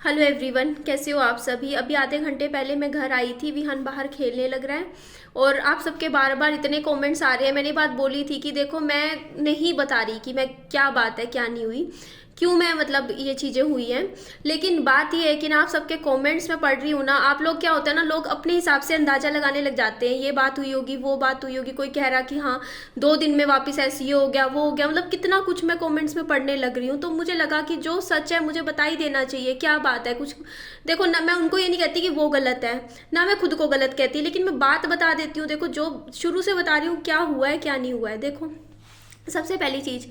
Hello everyone, कैसे हो आप सभी। अभी आधे घंटे पहले मैं घर आई थी। विहान बाहर खेलने लग रहा है और आप सबके बार बार इतने कमेंट्स आ रहे हैं। मैंने बात बोली थी कि देखो, मैं नहीं बता रही कि मैं क्या बात है क्या नहीं हुई, क्यों मैं मतलब ये चीज़ें हुई हैं। लेकिन बात ये है कि ना, आप सबके कमेंट्स में पढ़ रही हूँ ना, आप लोग क्या होता है ना, लोग अपने हिसाब से अंदाजा लगाने लग जाते हैं। ये बात हुई होगी, वो बात हुई होगी, कोई कह रहा कि हाँ 2 दिन में वापस ऐसे ये हो गया वो हो गया, मतलब कितना कुछ मैं कमेंट्स में पढ़ने लग रही हूँ। तो मुझे लगा कि जो सच है मुझे बता ही देना चाहिए, क्या बात है कुछ। देखो ना, मैं उनको ये नहीं कहती कि वो गलत है, ना मैं खुद को गलत कहती, लेकिन मैं बात बता देती हूँ। देखो, जो शुरू से बता रही हूँ क्या हुआ है क्या नहीं हुआ है। देखो, सबसे पहली चीज़,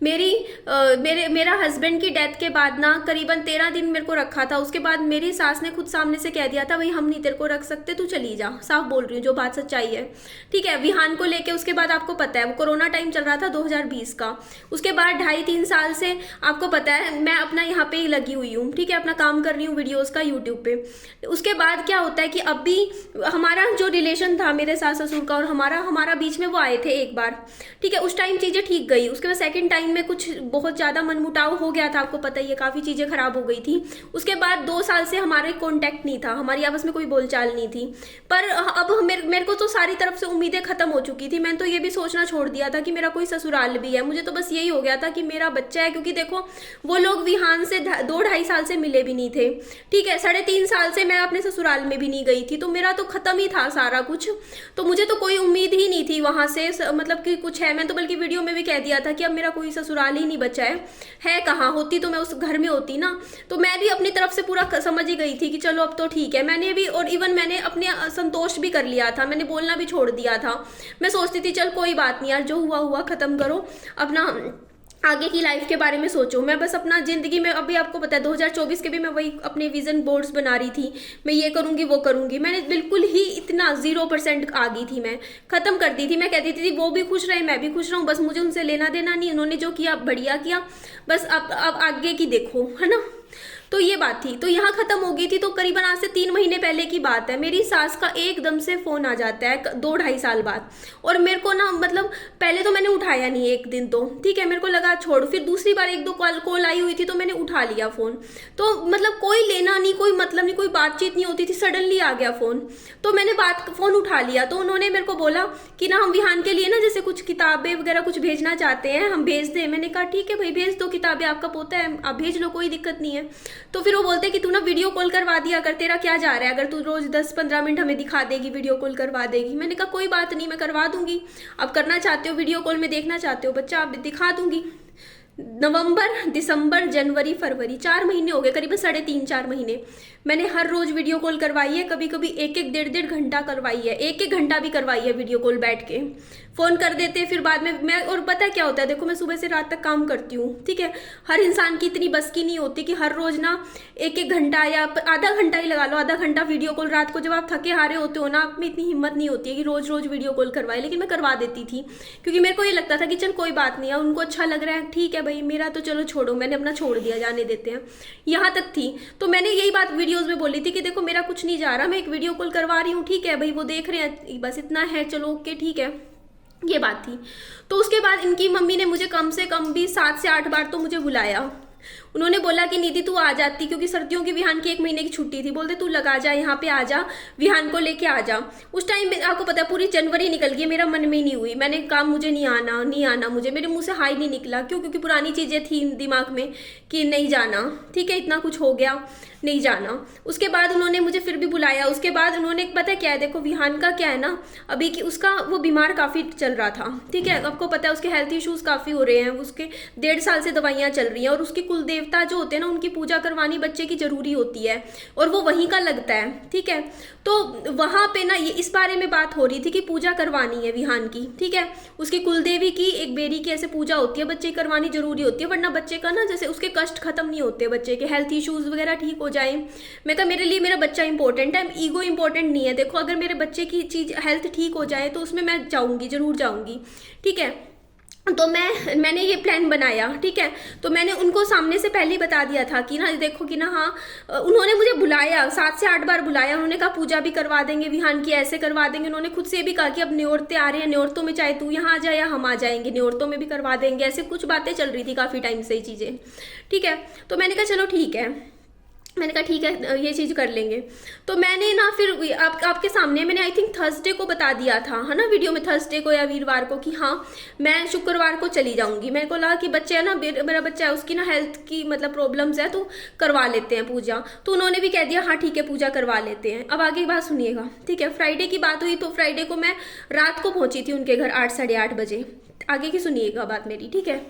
मेरी मेरा हस्बैंड की डेथ के बाद ना करीबन 13 दिन मेरे को रखा था। उसके बाद मेरी सास ने खुद सामने से कह दिया था, भाई हम नहीं तेरे को रख सकते, तू चली जा। साफ बोल रही हूँ, जो बात सच्चाई है। ठीक है, विहान को लेके उसके बाद आपको पता है वो कोरोना टाइम चल रहा था 2020 का। उसके बाद 2.5-3 साल से आपको पता है मैं अपना यहाँ पे ही लगी हुई हूँ। ठीक है, अपना काम कर रही हूँ वीडियोज़ का यूट्यूब पे। उसके बाद क्या होता है कि अभी हमारा जो रिलेशन था मेरे सास ससुर का और हमारा हमारा बीच में, वो आए थे एक बार। ठीक है, उस टाइम चीज़ें ठीक गई। उसके बाद सेकंड टाइम में कुछ बहुत ज़्यादा मनमुटाव हो गया था, आपको पता ही है, काफ़ी चीज़ें खराब हो गई थी। उसके बाद 2 साल से हमारे कांटेक्ट नहीं था, हमारी आपस में कोई बोलचाल नहीं थी। पर अब मेरे को तो सारी तरफ से उम्मीदें खत्म हो चुकी थी। मैंने तो ये भी सोचना छोड़ दिया था कि मेरा कोई ससुराल भी है। मुझे तो बस यही हो गया था कि मेरा बच्चा है, क्योंकि देखो वो लोग विहान से 2-2.5 साल से मिले भी नहीं थे। ठीक है, 3.5 साल से मैं अपने ससुराल में भी नहीं गई थी, तो मेरा तो खत्म ही था सारा कुछ। तो मुझे तो कोई उम्मीद ही नहीं थी वहां से, मतलब कि कुछ है। मैं तो बल्कि वीडियो में भी कह दिया था कि अब मेरा कोई ससुराल ही नहीं बचा है कहाँ। होती तो मैं उस घर में होती ना। तो मैं भी अपनी तरफ से पूरा समझ ही गई थी कि चलो अब तो ठीक है। मैंने भी, और इवन मैंने अपने संतोष भी कर लिया था, मैंने बोलना भी छोड़ दिया था। मैं सोचती थी चल कोई बात नहीं यार, जो हुआ हुआ खत्म करो, अपना आगे की लाइफ के बारे में सोचो। मैं बस अपना जिंदगी में, अभी आपको पता है 2024 के भी मैं वही अपने विजन बोर्ड्स बना रही थी। मैं ये करूंगी वो करूंगी, मैंने बिल्कुल ही इतना 0% आ गई थी। मैं खत्म कर दी थी। मैं कहती थी वो भी खुश रहे मैं भी खुश रहूं, बस मुझे उनसे लेना देना नहीं। उन्होंने जो किया बढ़िया किया, बस अब आगे की देखो, है ना। तो ये बात थी, तो यहाँ खत्म हो गई थी। तो करीबन आज से 3 महीने पहले की बात है, मेरी सास का एकदम से फोन आ जाता है 2-2.5 साल बाद। और मेरे को ना, मतलब पहले तो मैंने उठाया नहीं एक दिन, तो ठीक है मेरे को लगा छोड़। फिर दूसरी बार 1-2 कॉल आई हुई थी तो मैंने उठा लिया फोन। तो मतलब कोई लेना नहीं, कोई मतलब नहीं, कोई बातचीत नहीं होती थी, सडनली आ गया फोन। तो मैंने फोन उठा लिया। तो उन्होंने मेरे को बोला कि ना हम विहान के लिए ना जैसे कुछ किताबें वगैरह कुछ भेजना चाहते हैं, हम भेज दें। मैंने कहा ठीक है भाई, भेज दो किताबें, आपका पोता है, आप भेज लो, कोई दिक्कत नहीं है। तो फिर वो बोलते कि तू ना वीडियो कॉल करवा दिया कर, तेरा क्या जा रहा है, अगर तू रोज 10-15 मिनट हमें दिखा देगी, वीडियो कॉल करवा देगी। मैंने कहा कोई बात नहीं, मैं करवा दूंगी। अब करना चाहते हो वीडियो कॉल में, देखना चाहते हो बच्चा, आप दिखा दूंगी। नवंबर, दिसंबर, जनवरी, फरवरी, 4 महीने हो गए, करीबन 3.5-4 महीने मैंने हर रोज वीडियो कॉल करवाई है। कभी कभी 1-1, 1.5-1.5 घंटा करवाई है, 1-1 घंटा भी करवाई है वीडियो कॉल बैठ के। फोन कर देते फिर बाद में मैं, और पता है क्या होता है, देखो मैं सुबह से रात तक काम करती हूँ। ठीक है, हर इंसान की इतनी बस की नहीं होती कि हर रोज ना 1-1 घंटा या आधा घंटा ही लगा लो, आधा घंटा वीडियो कॉल। रात को जब आप थके हारे होते हो ना, आप में इतनी हिम्मत नहीं होती है कि रोज रोज वीडियो कॉल करवाए, लेकिन मैं करवा देती थी। क्योंकि मेरे को ये लगता था कि चल कोई बात नहीं है, उनको अच्छा लग रहा है, ठीक है भाई, मेरा तो चलो छोड़ो, मैंने अपना छोड़ दिया, जाने देते हैं। यहाँ तक थी। तो मैंने यही बात वीडियोज में बोली थी कि देखो मेरा कुछ नहीं जा रहा, मैं एक वीडियो कॉल करवा रही हूँ, ठीक है भाई, वो देख रहे हैं, बस इतना है, चलो ओके ठीक है। ये बात थी। तो उसके बाद इनकी मम्मी ने मुझे कम से कम भी 7 से 8 बार तो मुझे बुलाया। उन्होंने बोला कि निधि तू आ जाती, क्योंकि सर्दियों की विहान की 1 महीने की छुट्टी थी। बोलते तू लगा जा, यहाँ पे आ जा, विहान को लेके आ जा। उस टाइम आपको पता है पूरी जनवरी निकल गई, मेरा मन में नहीं हुई। मैंने कहा मुझे नहीं आना, नहीं आना मुझे, मेरे मुंह से हाई नहीं निकला। क्यों? क्योंकि पुरानी चीजें थी दिमाग में कि नहीं जाना, ठीक है, इतना कुछ हो गया, नहीं जाना। उसके बाद उन्होंने मुझे फिर भी बुलाया। उसके बाद उन्होंने, पता है क्या है, देखो विहान का क्या है ना, अभी कि उसका वो बीमार काफी चल रहा था। ठीक है, आपको पता है उसके हेल्थ इश्यूज काफी हो रहे हैं, उसके 1.5 साल से दवाइयां चल रही हैं। और उसकी कुल देवता जो होते हैं ना, उनकी पूजा करवानी बच्चे की जरूरी होती है, और वो वहीं का लगता है। ठीक है, तो वहां पे ना ये इस बारे में बात हो रही थी कि पूजा करवानी है विहान की। ठीक है, उसकी कुलदेवी की एक बेरी की ऐसे पूजा होती है, बच्चे की करवानी जरूरी होती है, वरना बच्चे का ना जैसे उसके कष्ट खत्म नहीं होते, बच्चे के हेल्थ इश्यूज वगैरह ठीक हो जाए। मैं कहा मेरे लिए मेरा बच्चा इंपॉर्टेंट है, ईगो इंपॉर्टेंट नहीं है। देखो अगर मेरे बच्चे की चीज हेल्थ ठीक हो जाए तो उसमें मैं जाऊंगी, जरूर जाऊंगी। ठीक है, तो मैंने ये प्लान बनाया। ठीक है, तो मैंने उनको सामने से पहले ही बता दिया था कि ना देखो कि ना, हाँ उन्होंने मुझे बुलाया, 7 से 8 बार बुलाया। उन्होंने कहा पूजा भी करवा देंगे विहान की, ऐसे करवा देंगे। उन्होंने खुद से भी कहा कि अब न्योरते आ रहे हैं, न्योरतों में चाहे तू यहाँ आ जाए या हम आ जाएंगे, न्योरतों में भी करवा देंगे। ऐसे कुछ बातें चल रही थी काफी टाइम से ये चीजें। ठीक है, तो मैंने कहा चलो ठीक है। मैंने कहा ठीक है ये चीज़ कर लेंगे। तो मैंने ना फिर आपके सामने मैंने आई थिंक थर्सडे को बता दिया था, है ना, वीडियो में, थर्सडे को या वीरवार को, कि हाँ मैं शुक्रवार को चली जाऊंगी। मेरे को लगा कि बच्चे है ना, मेरा बच्चा है, उसकी ना हेल्थ की मतलब प्रॉब्लम्स है, तो करवा लेते हैं पूजा। तो उन्होंने भी कह दिया हाँ ठीक है पूजा करवा लेते हैं। अब आगे की बात सुनिएगा, ठीक है। फ्राइडे की बात हुई, तो फ्राइडे को मैं रात को पहुंची थी उनके घर 8 साढ़े 8 बजे। आगे की सुनिएगा बात मेरी, ठीक है।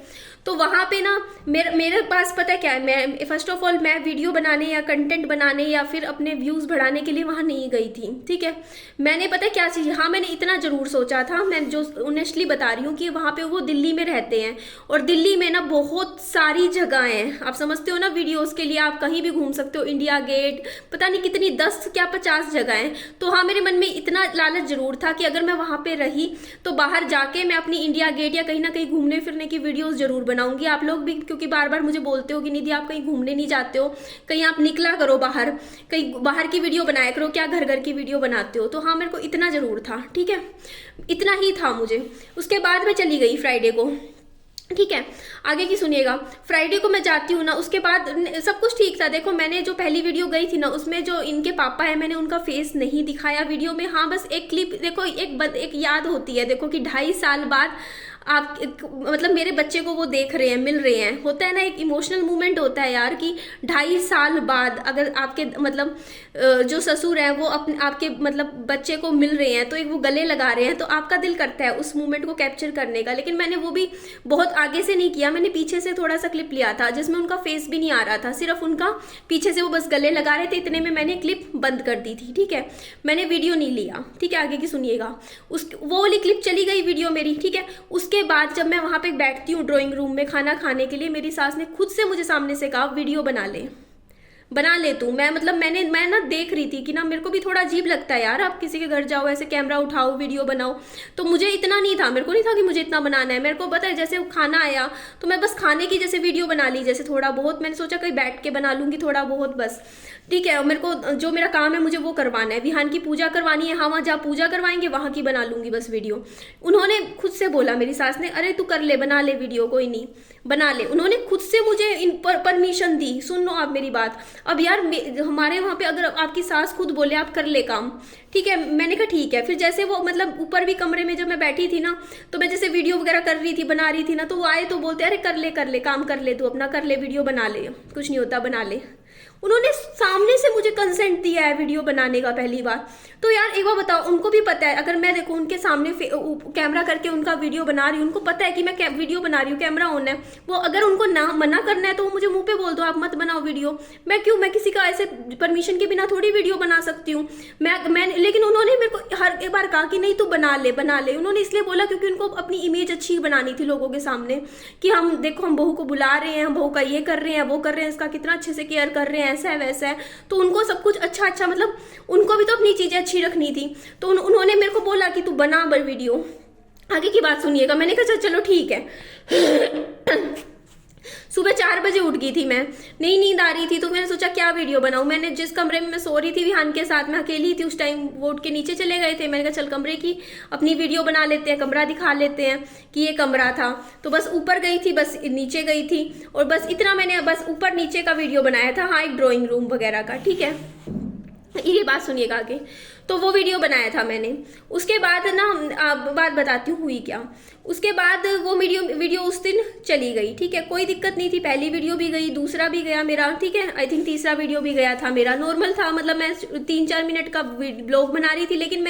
तो वहाँ पे ना मेरे पास पता है क्या है, मैं फर्स्ट ऑफ ऑल मैं वीडियो बनाने या कंटेंट बनाने या फिर अपने व्यूज़ बढ़ाने के लिए वहाँ नहीं गई थी, ठीक है। मैंने पता है क्या चीज़, हाँ मैंने इतना ज़रूर सोचा था, मैं जो ऑनेस्टली बता रही हूँ, कि वहाँ पे वो दिल्ली में रहते हैं और दिल्ली में ना बहुत सारी जगह हैं, आप समझते हो ना, वीडियोज़ के लिए आप कहीं भी घूम सकते हो, इंडिया गेट, पता नहीं कितनी 10 क्या 50 जगह हैं। तो हाँ मेरे मन में इतना लालच ज़रूर था कि अगर मैं वहाँ पर रही तो बाहर जाके मैं अपनी इंडिया गेट या कहीं ना कहीं घूमने फिरने की वीडियोस जरूर बनाऊंगी। आप लोग भी क्योंकि बार बार मुझे बोलते हो कि निधि आप कहीं घूमने नहीं जाते हो, कहीं आप निकला करो बाहर, कहीं बाहर की वीडियो बनाया करो, क्या घर घर की वीडियो बनाते हो। तो हाँ मेरे को इतना जरूर था, ठीक है, इतना ही था मुझे। उसके बाद मैं चली गई फ्राइडे को, ठीक है। आगे की सुनिएगा, फ्राइडे को मैं जाती हूँ ना, उसके बाद सब कुछ ठीक था। देखो मैंने जो पहली वीडियो गई थी ना, उसमें जो इनके पापा है मैंने उनका फेस नहीं दिखाया वीडियो में। हाँ बस एक क्लिप देखो, एक याद होती है, देखो कि 2.5 साल बाद आप मतलब मेरे बच्चे को वो देख रहे हैं, मिल रहे हैं, होता है ना, एक इमोशनल मोमेंट होता है यार, कि 2.5 साल बाद अगर आपके मतलब जो ससुर हैं वो आपके मतलब बच्चे को मिल रहे हैं, तो एक वो गले लगा रहे हैं, तो आपका दिल करता है उस मोमेंट को कैप्चर करने का। लेकिन मैंने वो भी बहुत आगे से नहीं किया, मैंने पीछे से थोड़ा सा क्लिप लिया था जिसमें उनका फेस भी नहीं आ रहा था, सिर्फ उनका पीछे से वो बस गले लगा रहे थे, इतने में मैंने क्लिप बंद कर दी थी, ठीक है, मैंने वीडियो नहीं लिया, ठीक है। आगे की सुनिएगा, वो वाली क्लिप चली गई वीडियो मेरी, ठीक है। उसके बाद जब मैं वहां पे बैठती हूँ ड्राइंग रूम में खाना खाने के लिए, मेरी सास ने खुद से मुझे सामने से कहा वीडियो बना ले तू। मैं ना देख रही थी कि ना मेरे को भी थोड़ा अजीब लगता है यार, आप किसी के घर जाओ ऐसे कैमरा उठाओ वीडियो बनाओ, तो मुझे इतना नहीं था, मेरे को नहीं था कि मुझे इतना बनाना है। मेरे को पता है जैसे खाना आया तो मैं बस खाने की जैसे वीडियो बना ली, जैसे थोड़ा बहुत मैंने सोचा कहीं बैठ के बना लूंगी थोड़ा बहुत बस, ठीक है। मेरे को जो मेरा काम है मुझे वो करवाना है, विहान की पूजा करवानी है, हाँ वहाँ जहाँ पूजा करवाएंगे वहाँ की बना लूंगी बस वीडियो। उन्होंने खुद से बोला, मेरी सास ने, अरे तू कर ले, बना ले वीडियो, कोई नहीं बना ले। उन्होंने खुद से मुझे परमिशन दी। सुन लो आप मेरी बात। अब यार हमारे वहाँ पे अगर आपकी सास खुद बोले आप कर ले काम, ठीक है, मैंने कहा ठीक है। फिर जैसे वो मतलब ऊपर भी कमरे में जब मैं बैठी थी ना, तो मैं जैसे वीडियो वगैरह कर रही थी, बना रही थी ना, तो वो आए तो बोलते अरे कर ले काम कर ले, तू अपना कर ले, वीडियो बना ले, कुछ नहीं होता बना ले। उन्होंने सामने से मुझे कंसेंट दिया है वीडियो बनाने का पहली बार। तो यार एक बार बताओ, उनको भी पता है, अगर मैं देखो उनके सामने कैमरा करके उनका वीडियो बना रही हूँ, उनको पता है कि मैं वीडियो बना रही हूँ, कैमरा ऑन है, वो अगर उनको ना मना करना है तो वो मुझे मुंह पे बोल दो आप मत बनाओ वीडियो। मैं किसी का ऐसे परमिशन के बिना थोड़ी वीडियो बना सकती हूँ। लेकिन उन्होंने मेरे को हर एक बार कहा कि नहीं तू बना ले। उन्होंने इसलिए बोला क्योंकि उनको अपनी इमेज अच्छी बनानी थी लोगों के सामने, कि हम देखो हम बहू को बुला रहे हैं, हम बहू का ये कर रहे हैं, वो कर रहे हैं, इसका कितना अच्छे से केयर कर रहे हैं, ऐसा है वैसा है। तो उनको सब कुछ अच्छा मतलब उनको भी तो अपनी चीजें अच्छी रखनी थी। तो उन्होंने मेरे को बोला कि तू बना वीडियो। आगे की बात सुनिएगा, मैंने कहा चलो ठीक है। सुबह 4 बजे उठ गई थी मैं, नहीं नींद आ रही थी, तो मैंने सोचा क्या वीडियो बनाऊं। मैंने जिस कमरे में मैं सो रही थी विहान के साथ, मैं अकेली थी उस टाइम, वो उठ के नीचे चले गए थे। मैंने कहा चल कमरे की अपनी वीडियो बना लेते हैं, कमरा दिखा लेते हैं कि ये कमरा था। तो बस ऊपर गई थी, बस नीचे गई थी, और बस इतना मैंने बस ऊपर नीचे का वीडियो बनाया था, हाँ एक ड्रॉइंग रूम वगैरह का, ठीक है। ये बात सुनिएगा आगे। तो वो वीडियो बनाया था मैंने। उसके बाद ना बात बताती हूँ हुई क्या। उसके बाद वो वीडियो उस दिन चली गई, ठीक है, कोई दिक्कत नहीं थी। पहली वीडियो भी गई, दूसरा भी गया मेरा, ठीक है, आई थिंक तीसरा वीडियो भी गया था मेरा। नॉर्मल था, मतलब मैं 3-4 मिनट का ब्लॉग बना रही थी। लेकिन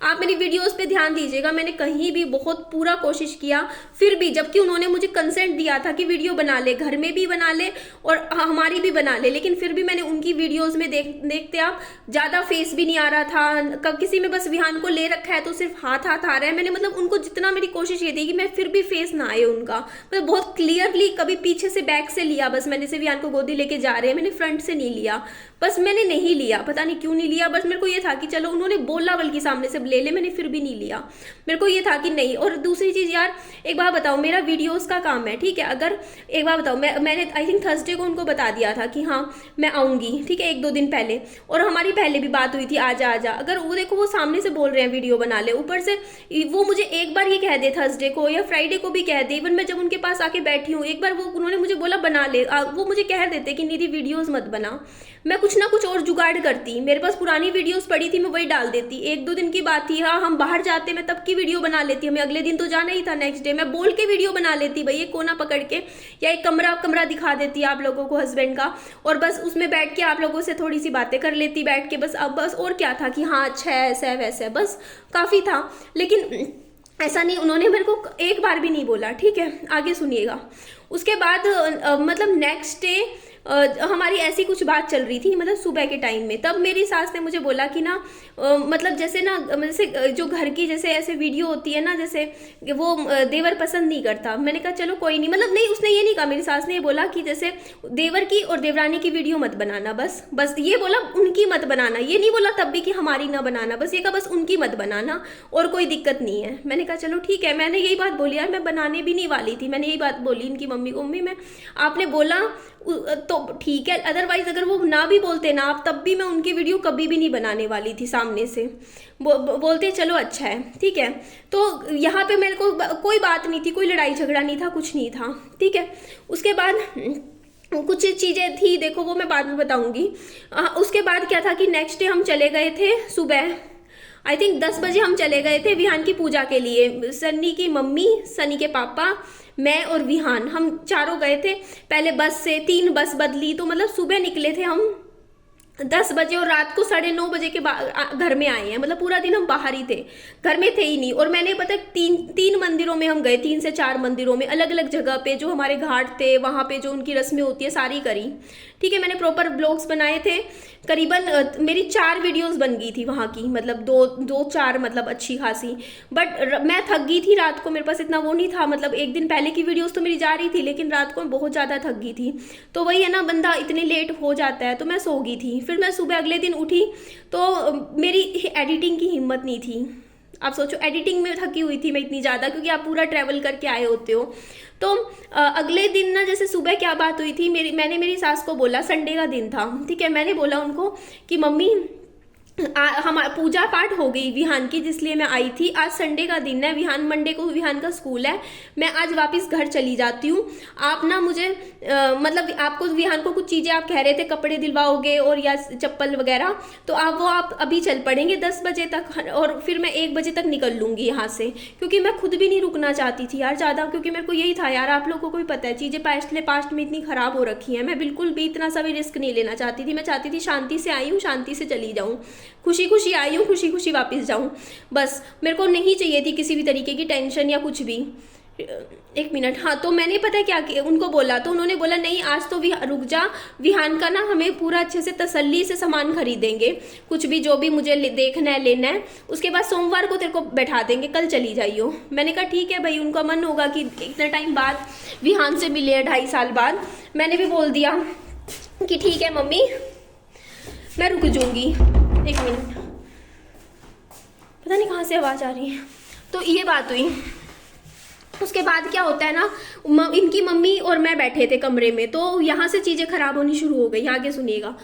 आप मेरी वीडियोस पे ध्यान दीजिएगा, मैंने कहीं भी बहुत पूरा कोशिश किया, फिर भी जबकि उन्होंने मुझे कंसेंट दिया था कि वीडियो बना ले, घर में भी बना ले और हमारी भी बना ले, लेकिन फिर भी मैंने उनकी वीडियोज में देखते आप ज्यादा फेस भी नहीं आ रहा था। कब किसी में बस विहान को ले रखा है तो सिर्फ हाथ आ रहा है। मैंने मतलब उनको जितना मेरी कोशिश ये थी कि मैं फिर भी फेस ना आए उनका, मतलब बहुत क्लियरली, कभी पीछे से बैक से लिया, बस मैंने से विहान को गोदी लेके जा रहे हैं, मैंने फ्रंट से नहीं लिया, बस मैंने नहीं लिया, पता नहीं क्यों नहीं लिया। बस मेरे को ये था कि चलो, उन्होंने बोला बल्कि सामने से ले ले, मैंने फिर भी नहीं लिया। मेरे को ये था कि नहीं। और दूसरी चीज़ यार, एक बात बताओ, मेरा वीडियोस का काम है, ठीक है। अगर एक बात बताओ, मैंने आई थिंक थर्सडे को उनको बता दिया था कि हाँ मैं आऊँगी, ठीक है, 1-2 दिन पहले, और हमारी पहले भी बात हुई थी आजा आजा। अगर वो देखो, वो सामने से बोल रहे हैं वीडियो बना ले, ऊपर से वो मुझे एक बार ये कह दे थर्सडे को या फ्राइडे को भी कह दे, इवन मैं जब उनके पास आके बैठी हूँ एक बार, वो उन्होंने मुझे बोला बना ले, वो मुझे कह देते कि निधि वीडियोस मत बना, मैं कुछ ना कुछ और जुगाड़ करती। मेरे पास पुरानी वीडियोस पड़ी थी, मैं वही डाल देती। 1-2 दिन की बात थी, हाँ हम बाहर जाते, मैं तब की वीडियो बना लेती, हमें अगले दिन तो जाना ही था, नेक्स्ट डे मैं बोल के वीडियो बना लेती भाई, एक कोना पकड़ के या एक कमरा दिखा देती आप लोगों को हस्बैंड का, और बस उसमें बैठ के आप लोगों से थोड़ी सी बातें कर लेती बैठ के, बस। अब बस और क्या था कि हाँ अच्छा है, ऐसा है वैसा है, बस काफ़ी था। लेकिन ऐसा नहीं, उन्होंने मेरे को एक बार भी नहीं बोला, ठीक है। आगे सुनिएगा। उसके बाद मतलब नेक्स्ट डे हमारी ऐसी कुछ बात चल रही थी, मतलब सुबह के टाइम में। तब मेरी सास ने मुझे बोला कि ना मतलब जैसे ना, जैसे जो घर की जैसे ऐसे वीडियो होती है ना, जैसे वो देवर पसंद नहीं करता। मैंने कहा चलो कोई नहीं, मतलब नहीं, उसने ये नहीं कहा, मेरी सास ने ये बोला कि जैसे देवर की और देवरानी की वीडियो मत बनाना, बस ये बोला, उनकी मत बनाना। ये नहीं बोला तब भी कि हमारी ना बनाना, बस ये कहा बस उनकी मत बनाना, और कोई दिक्कत नहीं है। मैंने कहा चलो ठीक है। मैंने यही बात बोली यार, मैं बनाने भी नहीं वाली थी। मैंने यही बात बोली इनकी मम्मी को, मम्मी मैं, आपने बोला तो ठीक है, अदरवाइज अगर वो ना भी बोलते ना आप, तब भी मैं उनकी वीडियो कभी भी नहीं बनाने वाली थी सामने से। बोलते चलो अच्छा है, ठीक है। तो यहाँ पे मेरे को कोई बात नहीं थी, कोई लड़ाई झगड़ा नहीं था, कुछ नहीं था, ठीक है। उसके बाद कुछ चीज़ें थी, देखो वो मैं बाद में बताऊंगी। उसके बाद क्या था कि नेक्स्ट डे हम चले गए थे सुबह, आई थिंक 10 बजे हम चले गए थे विहान की पूजा के लिए। सन्नी की मम्मी, सन्नी के पापा, मैं और विहान, हम चारों गए थे पहले बस से। 3 बस बदली, तो मतलब सुबह निकले थे हम 10 बजे और रात को 9:30 बजे के बाद घर में आए हैं। मतलब पूरा दिन हम बाहर ही थे, घर में थे ही नहीं। और मैंने पता 3 मंदिरों में हम गए, 3 से 4 मंदिरों में, अलग अलग जगह पे जो हमारे घाट थे, वहाँ पे जो उनकी रस्में होती है सारी करी, ठीक है। मैंने प्रॉपर ब्लॉग्स बनाए थे, करीबन मेरी 4 वीडियोस बन गई थी वहाँ की, मतलब 2-4 मतलब अच्छी खासी। बट मैं थक गई थी रात को, मेरे पास इतना वो नहीं था, मतलब एक दिन पहले की वीडियोस तो मेरी जा रही थी, लेकिन रात को मैं बहुत ज़्यादा थक गई थी। तो वही है ना, बंदा इतने लेट हो जाता है, तो मैं सो गई थी। फिर मैं सुबह अगले दिन उठी तो मेरी एडिटिंग की हिम्मत नहीं थी। आप सोचो, एडिटिंग में थकी हुई थी मैं इतनी ज़्यादा, क्योंकि आप पूरा ट्रैवल करके आए होते हो। तो अगले दिन ना, जैसे सुबह क्या बात हुई थी, मैंने मेरी सास को बोला, संडे का दिन था, ठीक है। मैंने बोला उनको कि मम्मी हमारा पूजा पाठ हो गई विहान की, जिसलिए मैं आई थी। आज संडे का दिन है, विहान मंडे को विहान का स्कूल है, मैं आज वापस घर चली जाती हूँ। आप ना मुझे मतलब आपको विहान को कुछ चीज़ें आप कह रहे थे कपड़े दिलवाओगे और या चप्पल वगैरह, तो आप अभी चल पड़ेंगे 10 बजे तक, और फिर मैं 1 बजे तक निकल लूँगी यहाँ से, क्योंकि मैं खुद भी नहीं रुकना चाहती थी यार ज़्यादा। क्योंकि मेरे को यही था यार, आप लोगों को भी पता है चीज़ें पास्ट में इतनी ख़राब हो रखी हैं, मैं बिल्कुल भी इतना सा भी रिस्क नहीं लेना चाहती थी। मैं चाहती थी शांति से आई हूँ, शांति से चली जाऊँ, खुशी खुशी आई हूँ, खुशी खुशी वापस जाऊँ, बस। मेरे को नहीं चाहिए थी किसी भी तरीके की टेंशन या कुछ भी। 1 मिनट, हाँ। तो मैंने पता क्या किया, उनको बोला, तो उन्होंने बोला नहीं आज तो रुक जा, विहान का ना हमें पूरा अच्छे से तसल्ली से सामान खरीदेंगे, कुछ भी जो भी मुझे देखना है लेना है, उसके बाद सोमवार को तेरे को बैठा देंगे, कल चली जाइयो। मैंने कहा ठीक है भाई, उनका मन होगा कि इतने टाइम बाद विहान से मिले हैं, 2.5 साल बाद। मैंने भी बोल दिया कि ठीक है मम्मी, मैं रुक जाऊंगी। 1 मिनट, पता नहीं कहाँ से आवाज़ आ रही है। तो ये बात हुई। उसके बाद क्या होता है ना, इनकी मम्मी और मैं बैठे थे कमरे में, तो यहाँ से चीज़ें खराब होनी शुरू हो गई। आगे सुनिएगा।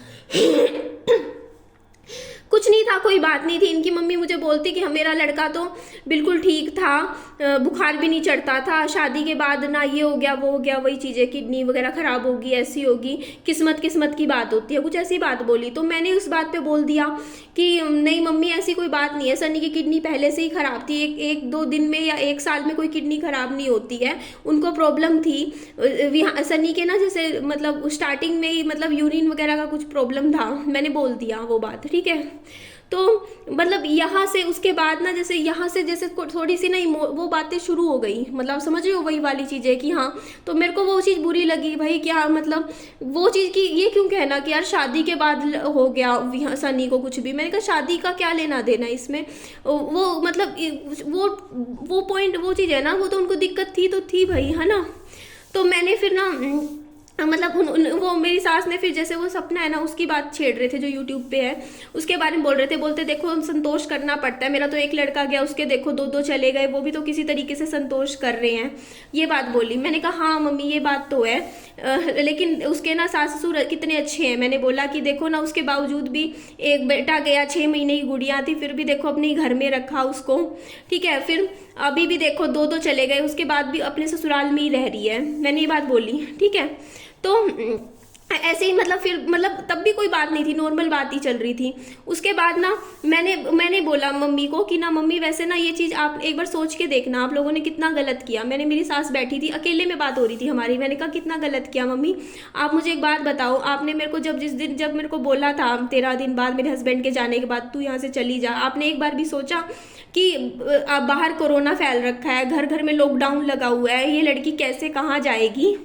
कुछ नहीं था, कोई बात नहीं थी। इनकी मम्मी मुझे बोलती कि मेरा लड़का तो बिल्कुल ठीक था, बुखार भी नहीं चढ़ता था, शादी के बाद ना ये हो गया वो हो गया, वही चीज़ें, किडनी वगैरह ख़राब होगी, ऐसी होगी, किस्मत की बात होती है, कुछ ऐसी बात बोली। तो मैंने उस बात पे बोल दिया कि नहीं मम्मी ऐसी कोई बात नहीं है, सनी की किडनी पहले से ही ख़राब थी, 1-2 दिन में या 1 साल में कोई किडनी ख़राब नहीं होती है, उनको प्रॉब्लम थी सनी के ना, जैसे मतलब स्टार्टिंग में ही मतलब यूरिन वगैरह का कुछ प्रॉब्लम था। मैंने बोल दिया वो बात, ठीक है। तो मतलब यहाँ से उसके बाद ना, जैसे यहाँ से जैसे थोड़ी सी ना वो बातें शुरू हो गई, मतलब आप समझ रहे हो, वही वाली चीज़ है कि हाँ। तो मेरे को वो चीज़ बुरी लगी भाई, क्या मतलब वो चीज़ की ये क्यों कहना कि यार शादी के बाद हो गया सनी को कुछ भी। मैंने कहा शादी का क्या लेना देना इसमें, वो मतलब वो पॉइंट, वो चीज़ है ना, वो तो उनको दिक्कत थी तो थी भाई, है ना। तो मैंने फिर ना मतलब वो मेरी सास ने फिर जैसे वो सपना है ना उसकी बात छेड़ रहे थे जो यूट्यूब पे है, उसके बारे में बोल रहे थे। बोलते देखो संतोष करना पड़ता है, मेरा तो एक लड़का गया, उसके देखो दो दो चले गए, वो भी तो किसी तरीके से संतोष कर रहे हैं। ये बात बोली। मैंने कहा हाँ मम्मी ये बात तो है, लेकिन उसके ना सास ससुर कितने अच्छे हैं। मैंने बोला कि देखो ना उसके बावजूद भी, एक बेटा गया 6 महीने की गुड़िया थी, फिर भी देखो अपने घर में रखा उसको, ठीक है। फिर अभी भी देखो दो दो चले गए, उसके बाद भी अपने ससुराल में ही रह रही है। मैंने ये बात बोली, ठीक है। तो ऐसे ही मतलब फिर मतलब तब भी कोई बात नहीं थी, नॉर्मल बात ही चल रही थी। उसके बाद ना मैंने बोला मम्मी को कि ना मम्मी वैसे ना ये चीज़ आप एक बार सोच के देखना, आप लोगों ने कितना गलत किया। मेरी सास बैठी थी, अकेले में बात हो रही थी हमारी। मैंने कहा कितना गलत किया मम्मी, आप मुझे एक बात बताओ, आपने मेरे को जब मेरे को बोला था 13 दिन बाद मेरे हस्बैंड के जाने के बाद तू यहाँ से चली जा, आपने एक बार भी सोचा कि बाहर कोरोना फैल रखा है, घर घर में लॉकडाउन लगा हुआ है, ये लड़की कैसे कहाँ जाएगी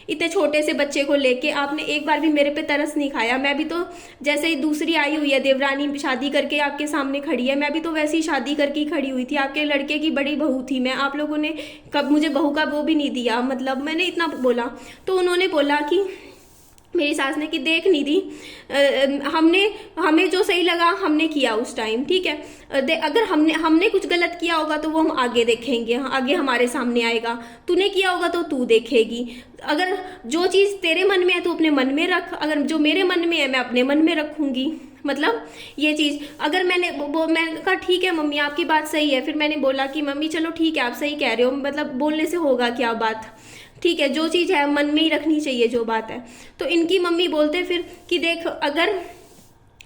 इतने छोटे से बच्चे को लेके। आपने एक बार भी मेरे पे तरस नहीं खाया। मैं भी तो जैसे ही दूसरी आई हुई है देवरानी, शादी करके आपके सामने खड़ी है, मैं भी तो वैसे ही शादी करके ही खड़ी हुई थी, आपके लड़के की बड़ी बहू थी मैं। आप लोगों ने कब मुझे बहू का वो भी नहीं दिया, मतलब मैंने इतना बोला। तो उन्होंने बोला कि मेरी सास ने कि देख नहीं दी, हमें जो सही लगा हमने किया उस टाइम, ठीक है। अगर हमने कुछ गलत किया होगा तो वो हम आगे देखेंगे, आगे हमारे सामने आएगा। तूने किया होगा तो तू देखेगी। अगर जो चीज़ तेरे मन में है तो अपने मन में रख, अगर जो मेरे मन में है मैं अपने मन में रखूंगी। मतलब ये चीज़ अगर मैंने कहा ठीक है मम्मी आपकी बात सही है। फिर मैंने बोला कि मम्मी चलो ठीक है आप सही कह रहे हो, मतलब बोलने से होगा क्या बात, ठीक है। जो चीज़ है मन में ही रखनी चाहिए जो बात है। तो इनकी मम्मी बोलते फिर कि देख अगर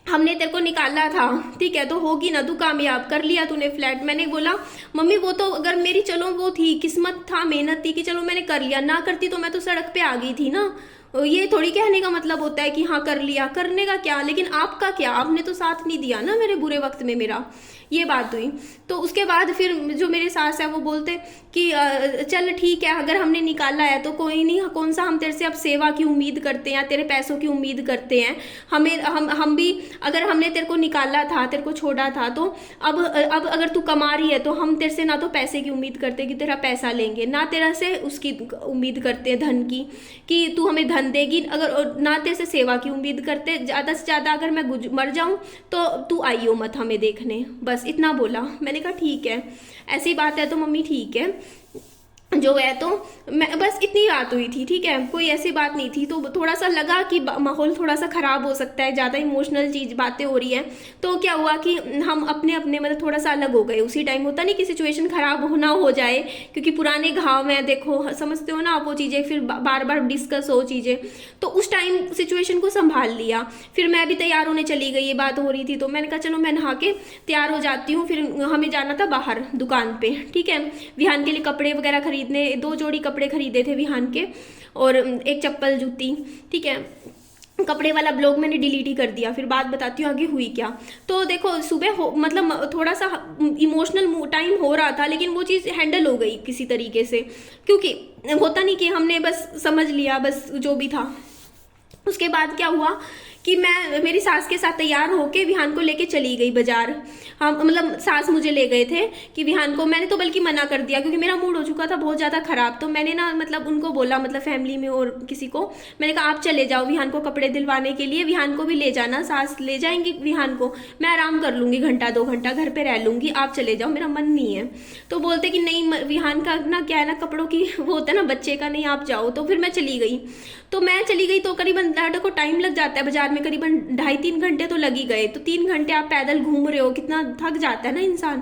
हमने तेरे को निकाला था, ठीक है, तो होगी ना, तू कामयाब कर लिया तूने फ्लैट। मैंने बोला मम्मी वो तो अगर मेरी चलो वो थी किस्मत था, मेहनत थी कि चलो मैंने कर लिया, ना करती तो मैं तो सड़क पे आ गई थी ना। ये थोड़ी कहने का मतलब होता है कि हाँ कर लिया, करने का क्या, लेकिन आपका क्या, आपने तो साथ नहीं दिया ना मेरे बुरे वक्त में मेरा। ये बात हुई। तो उसके बाद फिर जो मेरे सास है वो बोलते कि चल ठीक है अगर हमने निकाला है तो कोई नहीं, कौन सा हम तेरे से अब सेवा की उम्मीद करते हैं, तेरे पैसों की उम्मीद करते हैं। हम भी अगर हमने तेरे को निकाला था, तेरे को छोड़ा था, तो अब अगर तू कमा रही है तो हम तेरे से ना तो पैसे की उम्मीद करते कि तेरा पैसा लेंगे, ना तेरा से उसकी उम्मीद करते हैं धन की कि तू हमें धन देगी, अगर ना तेरे से सेवा की उम्मीद करते। ज़्यादा से ज़्यादा अगर मैं मर जाऊँ तो तू आइयो मत हमें देखने, बस इतना बोला। मैंने कहा ठीक है ऐसी बात है तो मम्मी ठीक है जो है। तो मैं बस इतनी बात हुई थी, ठीक है, कोई ऐसी बात नहीं थी। तो थोड़ा सा लगा कि माहौल थोड़ा सा ख़राब हो सकता है, ज़्यादा इमोशनल चीज़ बातें हो रही हैं। तो क्या हुआ कि हम अपने अपने मतलब थोड़ा सा अलग हो गए उसी टाइम। होता नहीं कि सिचुएशन ख़राब होना हो जाए, क्योंकि पुराने घाव हैं, देखो समझते हो ना आप वो चीज़ें, फिर बार बार डिस्कस हो चीज़ें। तो उस टाइम सिचुएशन को संभाल लिया। फिर मैं भी तैयार होने चली गई, ये बात हो रही थी तो मैंने कहा चलो मैं नहा के तैयार हो जाती हूँ। फिर हमें जाना था बाहर दुकान पर, ठीक है, विहान के लिए कपड़े वगैरह खरीदने। 2 जोड़ी कपड़े खरीदे थे विहान के और एक चप्पल जूती, ठीक है। कपड़े वाला ब्लॉग मैंने डिलीट ही कर दिया, फिर बात बताती हूँ आगे हुई क्या। तो देखो सुबह मतलब थोड़ा सा इमोशनल टाइम हो रहा था, लेकिन वो चीज़ हैंडल हो गई किसी तरीके से, क्योंकि होता नहीं कि हमने बस समझ लिया बस जो भी था। उसके बाद क्या हुआ कि मैं मेरी सास के साथ तैयार होके विहान को लेके चली गई बाजार। हम मतलब सास मुझे ले गए थे कि विहान को, मैंने तो बल्कि मना कर दिया क्योंकि मेरा मूड हो चुका था बहुत ज़्यादा ख़राब। तो मैंने ना मतलब उनको बोला, मतलब फैमिली में और किसी को, मैंने कहा आप चले जाओ विहान को कपड़े दिलवाने के लिए, विहान को भी ले जाना, सास ले जाएंगी विहान को, मैं आराम कर लूँगी 1-2 घंटा घर पर रह लूँगी, आप चले जाओ मेरा मन नहीं है। तो बोलते कि नहीं विहान का ना क्या है ना कपड़ों की वो होता है ना बच्चे का, नहीं आप जाओ। तो फिर मैं चली गई। तो मैं चली गई तो करीबन लाडो को टाइम लग जाता है बाजार में, करीबन 2.5-3 घंटे तो लग ही गए। तो 3 घंटे आप पैदल घूम रहे हो, कितना थक जाता है ना इंसान।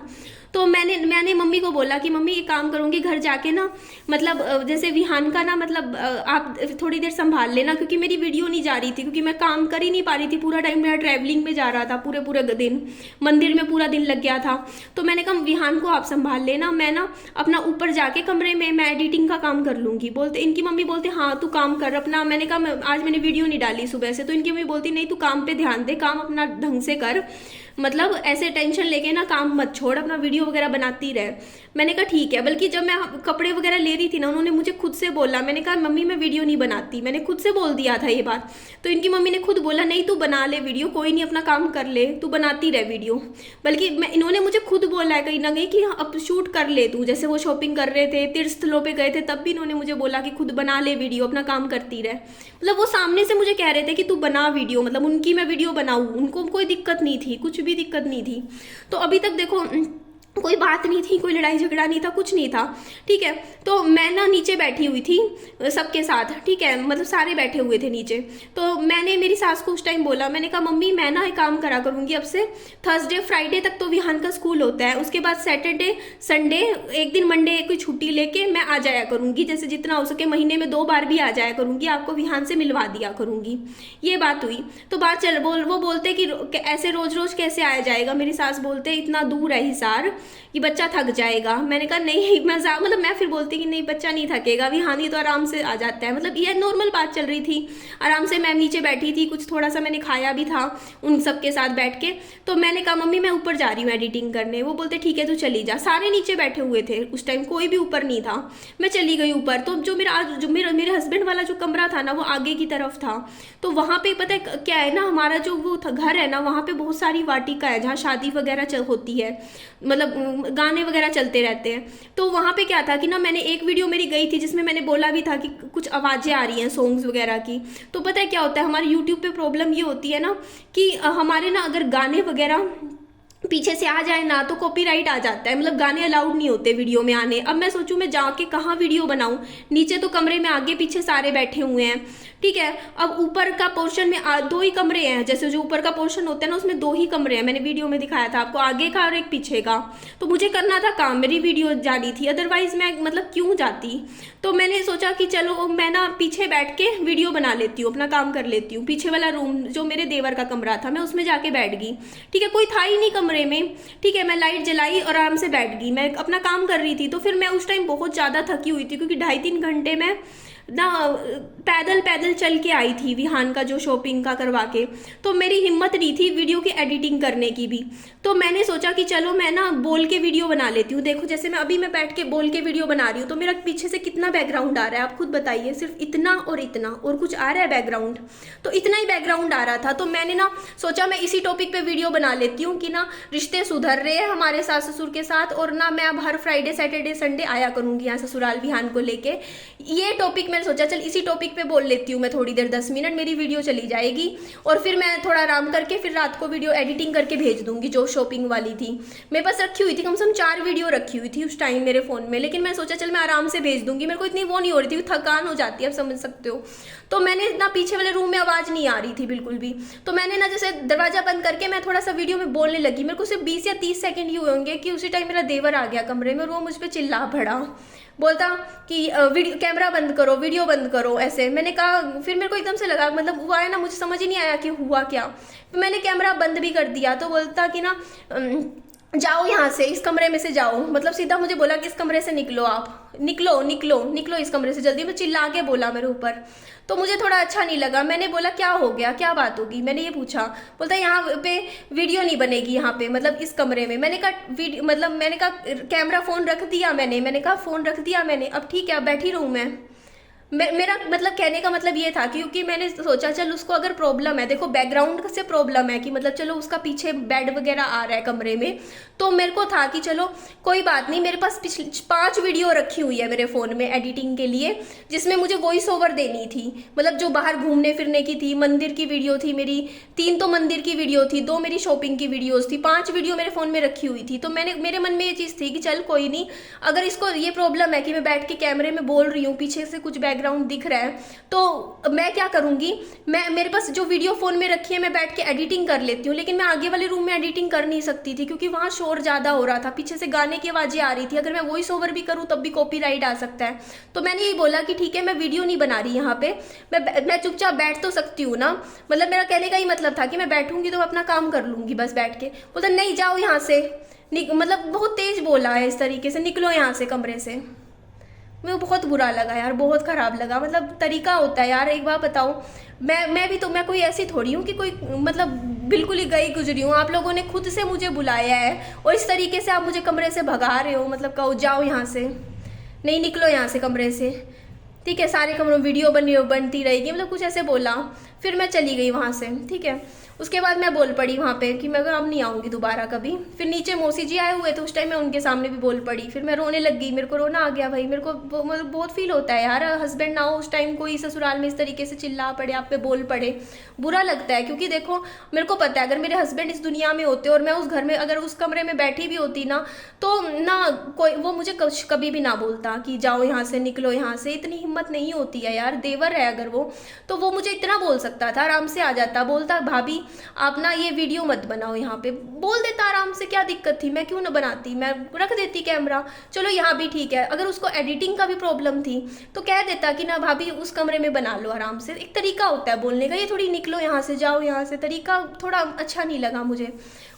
तो मैंने मम्मी को बोला कि मम्मी एक काम करूँगी घर जाके ना, मतलब जैसे विहान का ना मतलब आप थोड़ी देर संभाल लेना, क्योंकि मेरी वीडियो नहीं जा रही थी, क्योंकि मैं काम कर ही नहीं पा रही थी। पूरा टाइम मेरा ट्रैवलिंग में जा रहा था, पूरे दिन मंदिर में पूरा दिन लग गया था। तो मैंने कहा विहान को आप संभाल लेना, मैं ना अपना ऊपर जाके कमरे में मैं एडिटिंग का काम कर लूँगी। बोलते इनकी मम्मी बोलते हाँ तू काम कर अपना। मैंने कहा आज मैंने वीडियो नहीं डाली सुबह से, तो इनकी मम्मी बोलती नहीं तू काम पे ध्यान दे, काम अपना ढंग से कर, मतलब ऐसे टेंशन लेके ना काम मत छोड़, अपना वीडियो वगैरह बनाती रहे। मैंने कहा ठीक है। बल्कि जब मैं कपड़े वगैरह ले रही थी ना, उन्होंने मुझे खुद से बोला, मैंने कहा मम्मी मैं वीडियो नहीं बनाती, मैंने खुद से बोल दिया था ये बात। तो इनकी मम्मी ने खुद बोला नहीं तू बना ले वीडियो, कोई नहीं अपना काम कर ले, तू बनाती रहे वीडियो। बल्कि इन्होंने मुझे खुद बोला है कहीं ना कहीं कि अब शूट कर ले तू। जैसे वो शॉपिंग कर रहे थे, तीर्थ स्थलों पे गए थे, तब भी इन्होंने मुझे बोला कि खुद बना ले वीडियो, अपना काम करती रहे। मतलब वो सामने से मुझे कह रहे थे कि तू बना वीडियो, मतलब उनकी मैं वीडियो बनाऊँ, उनको कोई दिक्कत नहीं थी, कुछ भी दिक्कत नहीं थी। तो अभी तक देखो कोई बात नहीं थी, कोई लड़ाई झगड़ा नहीं था, कुछ नहीं था, ठीक है। तो मैं ना नीचे बैठी हुई थी सबके साथ, ठीक है, मतलब सारे बैठे हुए थे नीचे। तो मैंने मेरी सास को उस टाइम बोला, मैंने कहा मम्मी मैं ना एक काम करा करूँगी, अब से थर्सडे फ्राइडे तक तो विहान का स्कूल होता है, उसके बाद सैटरडे संडे एक दिन मंडे कोई छुट्टी लेके मैं आ जाया करूँगी, जैसे जितना हो सके महीने में 2 बार भी आ जाया करूँगी, आपको विहान से मिलवा दिया करूँगी। ये बात हुई। तो बात वो बोलते कि ऐसे रोज रोज कैसे आया जाएगा, मेरी सास बोलते इतना दूर है हिसार कि बच्चा थक जाएगा। मैंने कहा नहीं मतलब मैं फिर बोलती कि नहीं बच्चा नहीं थकेगा, विहानी तो आराम से आ जाता है। मतलब ये नॉर्मल बात चल रही थी, आराम से मैम नीचे बैठी थी, कुछ थोड़ा सा मैंने खाया भी था उन सबके साथ बैठ के। तो मैंने कहा मम्मी मैं ऊपर जा रही हूँ एडिटिंग करने। वो बोलते ठीक है तू चली जा। सारे नीचे बैठे हुए थे उस टाइम, कोई भी ऊपर नहीं था। मैं चली गई ऊपर। तो जो मेरे हस्बैंड वाला जो कमरा था ना, वो आगे की तरफ था। तो वहाँ पे पता है क्या है ना, हमारा जो वो घर है ना, वहाँ पे बहुत सारी वाटिका है जहाँ शादी वगैरह होती है, मतलब गाने वगैरह चलते रहते हैं। तो वहाँ पे क्या था कि ना, मैंने एक वीडियो मेरी गई थी जिसमें मैंने बोला भी था कि कुछ आवाज़ें आ रही हैं सॉन्ग्स वगैरह की। तो पता है क्या होता है, हमारे यूट्यूब पे प्रॉब्लम ये होती है ना कि हमारे ना अगर गाने वगैरह पीछे से आ जाए ना तो कॉपीराइट आ जाता है, मतलब गाने अलाउड नहीं होते वीडियो में आने। अब मैं सोचूं मैं जाके कहाँ वीडियो बनाऊं, नीचे तो कमरे में आगे पीछे सारे बैठे हुए हैं, ठीक है। अब ऊपर का पोर्शन में 2 ही कमरे हैं, जैसे जो ऊपर का पोर्शन होता है ना उसमें 2 ही कमरे हैं, मैंने वीडियो में दिखाया था आपको, आगे का और एक पीछे का। तो मुझे करना था काम, मेरी वीडियो जा रही थी, अदरवाइज मैं मतलब क्यों जाती। तो मैंने सोचा कि चलो मैं ना पीछे बैठ के वीडियो बना लेती हूँ, अपना काम कर लेती हूँ। पीछे वाला रूम जो मेरे देवर का कमरा था, मैं उसमें जाके बैठ गई, ठीक है, कोई था ही नहीं कमरे में, ठीक है। मैं लाइट जलाई और आराम से बैठ गई, मैं अपना काम कर रही थी। तो फिर मैं उस टाइम बहुत ज़्यादा थकी हुई थी, क्योंकि 2.5-3 घंटे में ना पैदल चल के आई थी विहान का जो शॉपिंग का करवा के। तो मेरी हिम्मत नहीं थी वीडियो की एडिटिंग करने की भी। तो मैंने सोचा कि चलो मैं ना बोल के वीडियो बना लेती हूँ। देखो जैसे मैं बैठ के बोल के वीडियो बना रही हूँ, तो मेरा पीछे से कितना बैकग्राउंड आ रहा है आप खुद बताइए, सिर्फ इतना और कुछ आ रहा है बैकग्राउंड, तो इतना ही बैकग्राउंड आ रहा था। तो मैंने ना सोचा मैं इसी टॉपिक पे वीडियो बना लेती हूँ कि ना रिश्ते सुधर रहे हैं हमारे सास ससुर के साथ, और ना मैं अब हर फ्राइडे सैटरडे संडे आया करूँगी यहाँ ससुराल विहान को लेके। ये टॉपिक मैंने सोचा चल इसी टॉपिक पे बोल लेती हूँ मैं थोड़ी देर, 10 मिनट मेरी वीडियो चली जाएगी, और फिर मैं थोड़ा आराम करके फिर रात को वीडियो एडिटिंग करके भेज दूंगी। जो शॉपिंग वाली थी मेरे पास रखी हुई थी, कम से कम 4 वीडियो रखी हुई थी उस टाइम मेरे फोन में, लेकिन मैं सोचा चल मैं आराम से भेज दूंगी, मेरे को इतनी वो नहीं हो रही थी, थकान हो जाती है, आप समझ सकते हो। तो मैंने ना पीछे वाले रूम में आवाज़ नहीं आ रही थी बिल्कुल भी, तो मैंने ना जैसे दरवाजा बंद करके मैं थोड़ा सा वीडियो में बोलने लगी। मेरे को सिर्फ 20 या 30 सेकंड ही हुए होंगे कि उसी टाइम मेरा देवर आ गया कमरे में, और वो मुझ पर चिल्ला पड़ा, बोलता कि वीडियो कैमरा बंद करो, वीडियो बंद करो, ऐसे। मैंने कहा, फिर मेरे को एकदम से लगा, मतलब हुआ है ना, मुझे समझ ही नहीं आया कि हुआ क्या। फिर मैंने कैमरा बंद भी कर दिया। तो बोलता कि ना जाओ यहाँ से, इस कमरे में से जाओ, मतलब सीधा मुझे बोला कि इस कमरे से निकलो, आप निकलो निकलो निकलो इस कमरे से जल्दी। वो चिल्ला के बोला मेरे ऊपर, तो मुझे थोड़ा अच्छा नहीं लगा। मैंने बोला क्या हो गया, क्या बात होगी, मैंने ये पूछा। बोलता यहाँ पे वीडियो नहीं बनेगी, यहाँ पे मतलब इस कमरे में। मैंने कहा वीडियो मतलब, मैंने कहा कैमरा फ़ोन रख दिया मैंने कहा फ़ोन रख दिया मैंने, अब ठीक है अब बैठी रहूँ मैं। मेरा मतलब कहने का मतलब ये था, क्योंकि मैंने सोचा चल उसको अगर प्रॉब्लम है, देखो बैकग्राउंड से प्रॉब्लम है कि मतलब चलो उसका पीछे बेड वगैरह आ रहा है कमरे में, तो मेरे को था कि चलो कोई बात नहीं, मेरे पास पिछली 5 वीडियो रखी हुई है मेरे फ़ोन में एडिटिंग के लिए, जिसमें मुझे वॉइस ओवर देनी थी, मतलब जो बाहर घूमने फिरने की थी, मंदिर की वीडियो थी मेरी 3, तो मंदिर की वीडियो थी, 2 मेरी शॉपिंग की वीडियोज़ थी, 5 वीडियो मेरे फ़ोन में रखी हुई थी। तो मेरे मन में ये चीज़ थी कि चल कोई नहीं, अगर इसको ये प्रॉब्लम है कि मैं बैठ के कैमरे में बोल रही हूँ, पीछे से कुछ बैकग्राउंड दिख रहा है, तो मैं क्या करूंगी, मेरे पास जो वीडियो फोन में रखी है मैं बैठ के एडिटिंग कर लेती हूँ, लेकिन मैं आगे वाले रूम में एडिटिंग कर नहीं सकती थी, क्योंकि वहां शोर ज्यादा हो रहा था, पीछे से गाने की आवाजें आ रही थी, अगर मैं वॉइस ओवर भी करूँ तब भी कॉपीराइट आ सकता है। तो मैंने यही बोला कि ठीक है मैं वीडियो नहीं बना रही यहाँ पे, मैं चुपचाप बैठ तो सकती हूँ ना, मतलब मेरा कहने का ही मतलब था कि मैं बैठूंगी तो अपना काम कर लूंगी बस बैठ के। बोलता नहीं जाओ यहाँ से, मतलब बहुत तेज बोला है इस तरीके से, निकलो यहाँ से कमरे से। मेरे को बहुत बुरा लगा यार, बहुत ख़राब लगा। मतलब तरीका होता है यार, एक बात बताऊँ, मैं भी तो, मैं कोई ऐसी थोड़ी हूँ कि कोई मतलब बिल्कुल ही गई गुजरी हूँ। आप लोगों ने खुद से मुझे बुलाया है और इस तरीके से आप मुझे कमरे से भगा रहे हो। मतलब कहो जाओ यहाँ से, नहीं निकलो यहाँ से कमरे से, ठीक है, सारे कमरों में वीडियो बनती रहेगी, मतलब कुछ ऐसे बोला। फिर मैं चली गई वहाँ से, ठीक है। उसके बाद मैं बोल पड़ी वहाँ पे कि मैं अब नहीं आऊँगी दोबारा कभी। फिर नीचे मौसी जी आए हुए थे, उस टाइम मैं उनके सामने भी बोल पड़ी। फिर मैं रोने लग गई, मेरे को रोना आ गया भाई। मेरे को मतलब बहुत फील होता है यार, हस्बैंड ना हो उस टाइम, कोई ससुराल में इस तरीके से चिल्ला पड़े, आप पे बोल पड़े, बुरा लगता है। क्योंकि देखो मेरे को पता है अगर मेरे हस्बैंड इस दुनिया में होते और मैं उस घर में, अगर उस कमरे में बैठी भी होती ना, तो ना कोई वो मुझे कभी भी ना बोलता कि जाओ यहाँ से, निकलो यहाँ से। इतनी हिम्मत नहीं होती है यार, देवर है अगर वो, तो वो मुझे इतना बोल सकता था, आराम से आ जाता, बोलता भाभी आप ना ये वीडियो मत बनाओ यहाँ पे, बोल देता आराम से, क्या दिक्कत थी, मैं क्यों ना बनाती, मैं रख देती कैमरा। चलो यहाँ भी ठीक है, अगर उसको एडिटिंग का भी प्रॉब्लम थी तो कह देता कि ना भाभी उस कमरे में बना लो आराम से। एक तरीका होता है बोलने का, ये थोड़ी निकलो यहाँ से, जाओ यहाँ से, तरीका थोड़ा अच्छा नहीं लगा मुझे।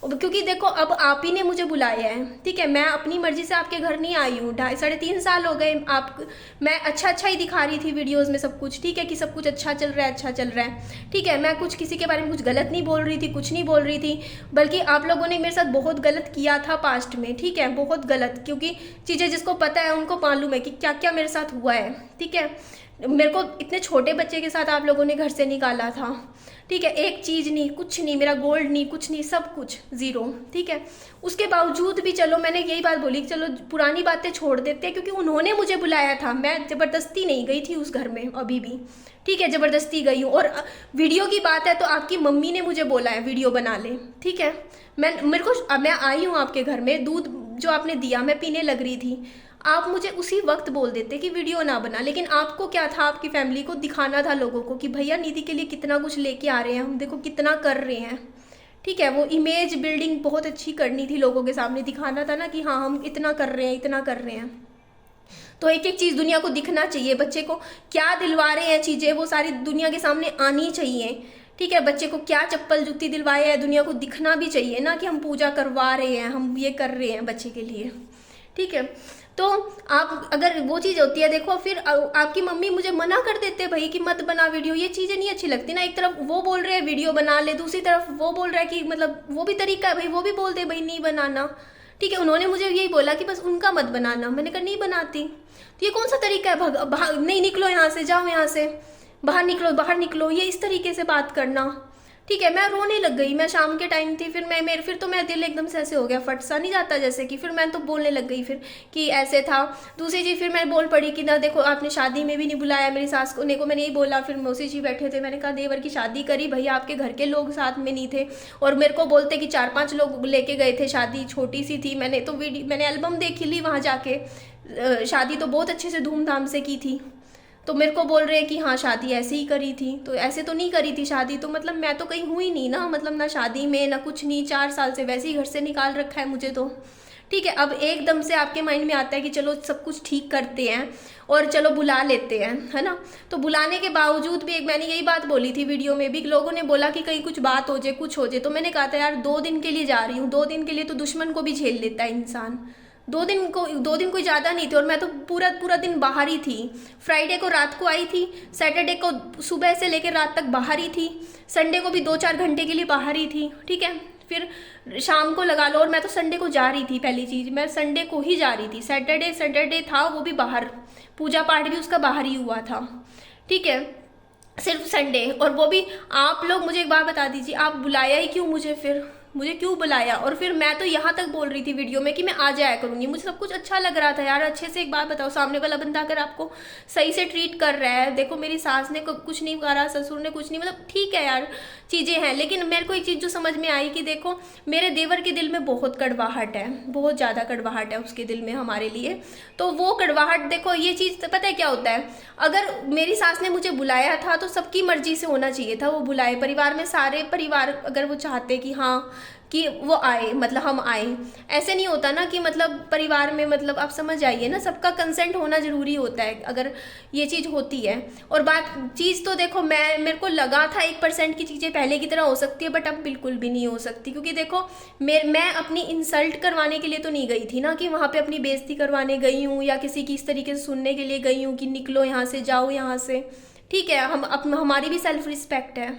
क्योंकि देखो अब आप ही ने मुझे बुलाया है, ठीक है, मैं अपनी मर्जी से आपके घर नहीं आई हूँ। 3.5 साल हो गए, आप, मैं अच्छा ही दिखा रही थी वीडियोस में सब कुछ, ठीक है, कि सब कुछ अच्छा चल रहा है, अच्छा चल रहा है, ठीक है, मैं कुछ किसी के बारे में कुछ गलत नहीं बोल रही थी, कुछ नहीं बोल रही थी। बल्कि आप लोगों ने मेरे साथ बहुत गलत किया था पास्ट में, ठीक है, बहुत गलत, क्योंकि चीज़ें जिसको पता है उनको मालूम है कि क्या क्या मेरे साथ हुआ है, ठीक है। मेरे को इतने छोटे बच्चे के साथ आप लोगों ने घर से निकाला था, ठीक है, एक चीज़ नहीं, कुछ नहीं, मेरा गोल्ड नहीं, कुछ नहीं, सब कुछ ज़ीरो, ठीक है। उसके बावजूद भी चलो मैंने यही बात बोली कि चलो पुरानी बातें छोड़ देते हैं, क्योंकि उन्होंने मुझे बुलाया था, मैं ज़बरदस्ती नहीं गई थी उस घर में अभी भी, ठीक है, ज़बरदस्ती गई हूँ। और वीडियो की बात है तो आपकी मम्मी ने मुझे बोला है वीडियो बना ले, ठीक है। मैं आई हूँ आपके घर में, दूध जो आपने दिया मैं पीने लग रही थी, आप मुझे उसी वक्त बोल देते कि वीडियो ना बना। लेकिन आपको क्या था, आपकी फैमिली को दिखाना था लोगों को कि भैया निधि के लिए कितना कुछ लेके आ रहे हैं हम, देखो कितना कर रहे हैं, ठीक है। वो इमेज बिल्डिंग बहुत अच्छी करनी थी, लोगों के सामने दिखाना था ना कि हाँ हम इतना कर रहे हैं, इतना कर रहे हैं। तो एक एक चीज़ दुनिया को दिखना चाहिए, बच्चे को क्या दिलवा रहे हैं चीज़ें वो सारी दुनिया के सामने आनी चाहिए, ठीक है। बच्चे को क्या चप्पल जूती दिलवाए है दुनिया को दिखना भी चाहिए ना, कि हम पूजा करवा रहे हैं, हम ये कर रहे हैं बच्चे के लिए, ठीक है। तो आप अगर वो चीज़ होती है, देखो फिर आपकी मम्मी मुझे मना कर देते भाई कि मत बना वीडियो, ये चीज़ें नहीं अच्छी लगती ना। एक तरफ वो बोल रहे हैं वीडियो बना ले, दूसरी तरफ वो बोल रहा है कि मतलब वो भी तरीका है भाई, वो भी बोल दे भाई नहीं बनाना, ठीक है। उन्होंने मुझे यही बोला कि बस उनका मत बनाना, मैंने कहा नहीं बनाती। तो ये कौन सा तरीका है, नहीं निकलो यहाँ से, जाओ यहाँ से, बाहर निकलो, बाहर निकलो, ये इस तरीके से बात करना, ठीक है। मैं रोने लग गई, मैं शाम के टाइम थी, फिर तो मेरा दिल एकदम से ऐसे हो गया, फट सा नहीं जाता जैसे कि, फिर मैं तो बोलने लग गई फिर कि ऐसे था। दूसरी चीज़ फिर मैं बोल पड़ी कि ना देखो आपने शादी में भी नहीं बुलाया मेरी सास को, मैंने यही बोला। फिर मौसी जी बैठे थे, मैंने कहा देवर की शादी करी भैया, आपके घर के लोग साथ में नहीं थे, और मेरे को बोलते कि 4-5 लोग लेके गए थे, शादी छोटी सी थी। मैंने एल्बम देख ली वहाँ जाके, शादी तो बहुत अच्छे से धूमधाम से की थी। तो मेरे को बोल रहे हैं कि हाँ शादी ऐसे ही करी थी, तो ऐसे तो नहीं करी थी शादी, तो मतलब मैं तो कहीं हुई नहीं ना, मतलब ना शादी में ना कुछ नहीं, 4 साल से वैसे ही घर से निकाल रखा है मुझे तो, ठीक है। अब एकदम से आपके माइंड में आता है कि चलो सब कुछ ठीक करते हैं और चलो बुला लेते हैं, है ना। तो बुलाने के बावजूद भी मैंने यही बात बोली थी वीडियो में भी, लोगों ने बोला कि कहीं कुछ बात हो जाए, कुछ हो जाए। तो मैंने कहा था यार 2 दिन के लिए जा रही हूँ, 2 दिन के लिए तो दुश्मन को भी झेल लेता है इंसान, 2 दिन कोई ज़्यादा नहीं थे। और मैं तो पूरा दिन बाहर ही थी, फ्राइडे को रात को आई थी, सैटरडे को सुबह से लेकर रात तक बाहर ही थी, संडे को भी 2-4 घंटे के लिए बाहर ही थी, ठीक है। फिर शाम को लगा लो, और मैं तो संडे को जा रही थी, पहली चीज़ मैं संडे को ही जा रही थी, सैटरडे था वो भी बाहर, पूजा पाठ भी उसका बाहर ही हुआ था, ठीक है, सिर्फ संडे। और वो भी आप लोग मुझे एक बात बता दीजिए, आप बुलाया ही क्यों मुझे क्यों बुलाया? और फिर मैं तो यहाँ तक बोल रही थी वीडियो में कि मैं आ जाया करूँगी, मुझे सब कुछ अच्छा लग रहा था यार, अच्छे से। एक बात बताओ, सामने वाला बंदा अगर आपको सही से ट्रीट कर रहा है, देखो मेरी सास ने कुछ नहीं करा, ससुर ने कुछ नहीं, मतलब ठीक है यार चीज़ें हैं। लेकिन मेरे को एक चीज़ जो समझ में आई कि देखो मेरे देवर के दिल में बहुत कड़वाहट है, बहुत ज़्यादा कड़वाहट है उसके दिल में हमारे लिए। तो वो कड़वाहट देखो, ये चीज़ पता है क्या होता है, अगर मेरी सास ने मुझे बुलाया था तो सबकी मर्जी से होना चाहिए था, वो बुलाए, परिवार में सारे परिवार अगर वो चाहते कि हाँ कि वो आए, मतलब हम आए। ऐसे नहीं होता ना कि मतलब परिवार में, मतलब आप समझ जाइए ना, सबका कंसेंट होना ज़रूरी होता है अगर ये चीज़ होती है। और बात चीज़ तो देखो, मेरे को लगा था 1% की चीज़ें पहले की तरह हो सकती है, बट अब बिल्कुल भी नहीं हो सकती। क्योंकि देखो मैं अपनी इंसल्ट करवाने के लिए तो नहीं गई थी ना, कि वहाँ पे अपनी बेइज्जती करवाने गई हूँ या किसी की इस तरीके से सुनने के लिए गई हूँ कि निकलो यहाँ से, जाओ यहाँ से। ठीक है, हमारी भी सेल्फ रिस्पेक्ट है,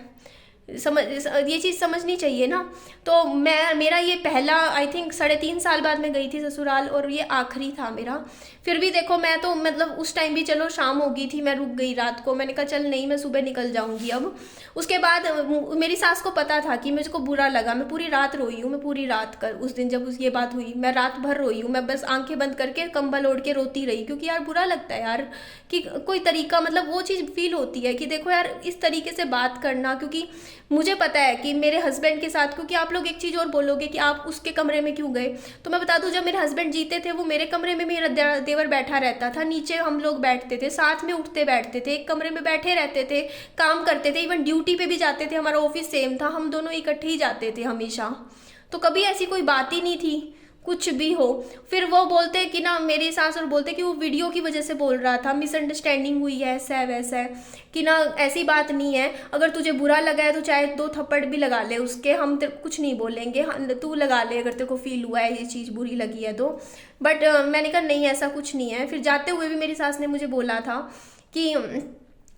समझ ये चीज़ समझनी चाहिए ना। तो मेरा ये पहला, आई थिंक 3.5 साल बाद मैं गई थी ससुराल, और ये आखिरी था मेरा। फिर भी देखो मैं तो मतलब उस टाइम भी चलो शाम हो गई थी, मैं रुक गई रात को, मैंने कहा चल नहीं, मैं सुबह निकल जाऊंगी अब। उसके बाद मेरी सास को पता था कि मुझको बुरा लगा, मैं पूरी रात रोई हूँ, मैं पूरी रात कर उस दिन जब ये बात हुई मैं रात भर रोई हूँ। मैं बस आंखें बंद करके कंबल ओढ़ के रोती रही, क्योंकि यार बुरा लगता है यार कि कोई तरीका, मतलब वो चीज़ फील होती है कि देखो यार इस तरीके से बात करना। क्योंकि मुझे पता है कि मेरे हस्बैंड के साथ, क्योंकि आप लोग एक चीज़ और बोलोगे कि आप उसके कमरे में क्यों गए, तो मैं बता दूं, जब मेरे हस्बैंड जीते थे वो मेरे कमरे में मेरा देवर बैठा रहता था, नीचे हम लोग बैठते थे, साथ में उठते बैठते थे, एक कमरे में बैठे रहते थे, काम करते थे, इवन ड्यूटी पे भी जाते थे, हमारा ऑफिस सेम था, हम दोनों इकट्ठे ही जाते थे हमेशा। तो कभी ऐसी कोई बात ही नहीं थी, कुछ भी हो। फिर वो बोलते कि ना, मेरी सास और बोलते कि वो वीडियो की वजह से बोल रहा था, मिसअंडरस्टैंडिंग हुई है, ऐसा है वैसा है, कि ना ऐसी बात नहीं है, अगर तुझे बुरा लगा है तो चाहे 2 थप्पड़ भी लगा ले उसके, हम कुछ नहीं बोलेंगे, तू लगा ले अगर तेरे को फील हुआ है ये चीज़ बुरी लगी है तो। बट मैंने कहा नहीं ऐसा कुछ नहीं है। फिर जाते हुए भी मेरी सास ने मुझे बोला था कि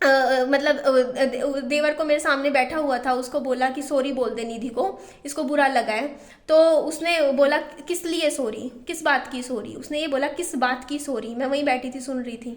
मतलब देवर को मेरे सामने बैठा हुआ था, उसको बोला कि सॉरी बोल दे निधि को, इसको बुरा लगा है। तो उसने बोला किस लिए सॉरी, किस बात की सॉरी, उसने ये बोला किस बात की सॉरी। मैं वहीं बैठी थी सुन रही थी।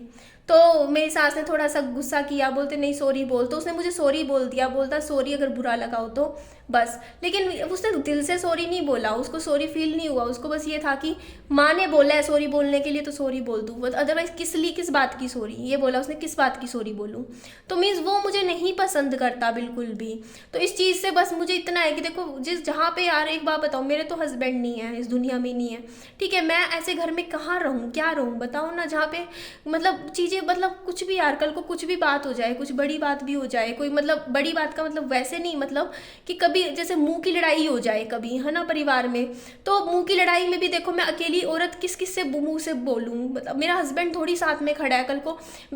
तो मेरी सास ने थोड़ा सा गुस्सा किया, बोलते नहीं सॉरी बोल, तो उसने मुझे सॉरी बोल दिया, बोलता सॉरी अगर बुरा लगा हो तो बस। लेकिन उसने दिल से सॉरी नहीं बोला, उसको सॉरी फील नहीं हुआ, उसको बस ये था कि माँ ने बोला है सॉरी बोलने के लिए तो सॉरी बोल दूँ, अदरवाइज किस बात की सॉरी, ये बोला उसने किस बात की सॉरी बोलूँ। तो मीन्स वो मुझे नहीं पसंद करता बिल्कुल भी। तो इस चीज़ से बस मुझे इतना है कि देखो जहाँ पे यार, एक बात बताओ, मेरे तो हस्बैंड नहीं है, इस दुनिया में नहीं है, ठीक है, मैं ऐसे घर में कहाँ रहूँ, क्या रहूँ बताओ ना, जहाँ पे मतलब चीज़ें, मतलब कुछ भी यार, कल को कुछ भी बात हो जाए, कुछ बड़ी बात भी हो जाए, कोई मतलब बड़ी बात का मतलब वैसे नहीं, मतलब कि कभी जैसे मुंह की लड़ाई हो जाए कभी, है ना, परिवार में, तो मुंह की लड़ाई में भी देखो मैं अकेली औरत किस किस से मुंह से बोलूँ, मतलब मेरा हस्बैंड थोड़ी साथ में खड़ा है, कल को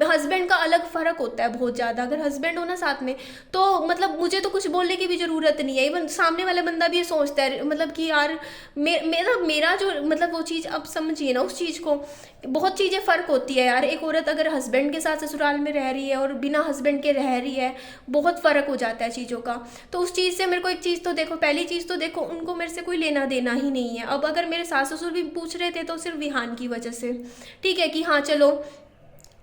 हस्बैंड का अलग फर्क होता है बहुत ज़्यादा, अगर हस्बैंड हो ना साथ में तो मतलब मुझे तो कुछ बोलने की भी ज़रूरत नहीं है। इवन सामने वाला बंदा भी ये सोचता है मतलब कि यार मेरा जो मतलब वो चीज़, अब समझिए ना उस चीज़ को, बहुत चीज़ें फ़र्क होती है यार। एक औरत अगर हस्बैंड के साथ ससुराल में रह रही है और बिना हस्बैंड के रह रही है, बहुत फ़र्क हो जाता है चीज़ों का। तो उस चीज़ से मेरे को एक चीज़ तो देखो, पहली चीज़ तो देखो उनको मेरे से कोई लेना देना ही नहीं है। अब अगर मेरे सास ससुर भी पूछ रहे थे तो सिर्फ विहान की वजह से, ठीक है, कि हाँ चलो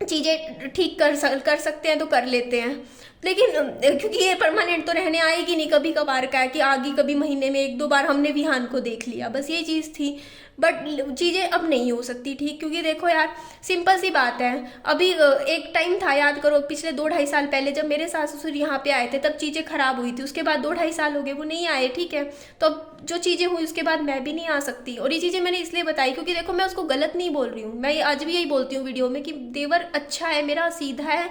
चीज़ें ठीक कर सकते हैं तो कर लेते हैं। लेकिन क्योंकि ये परमानेंट तो रहने आएगी नहीं, कभी कभार का है कि आगे कभी महीने में 1-2 बार हमने विहान को देख लिया, बस ये चीज़ थी। बट चीज़ें अब नहीं हो सकती ठीक, क्योंकि देखो यार सिंपल सी बात है, अभी एक टाइम था, याद करो पिछले 2-2.5 साल पहले जब मेरे सास ससुर यहाँ पे आए थे तब चीज़ें खराब हुई थी। उसके बाद 2-2.5 साल हो गए वो नहीं आए, ठीक है, तो अब जो चीज़ें हुई उसके बाद मैं भी नहीं आ सकती। और ये चीज़ें मैंने इसलिए बताई क्योंकि देखो मैं उसको गलत नहीं बोल रही हूँ, मैं आज भी यही बोलती हूँ वीडियो में कि देवर अच्छा है मेरा, सीधा है,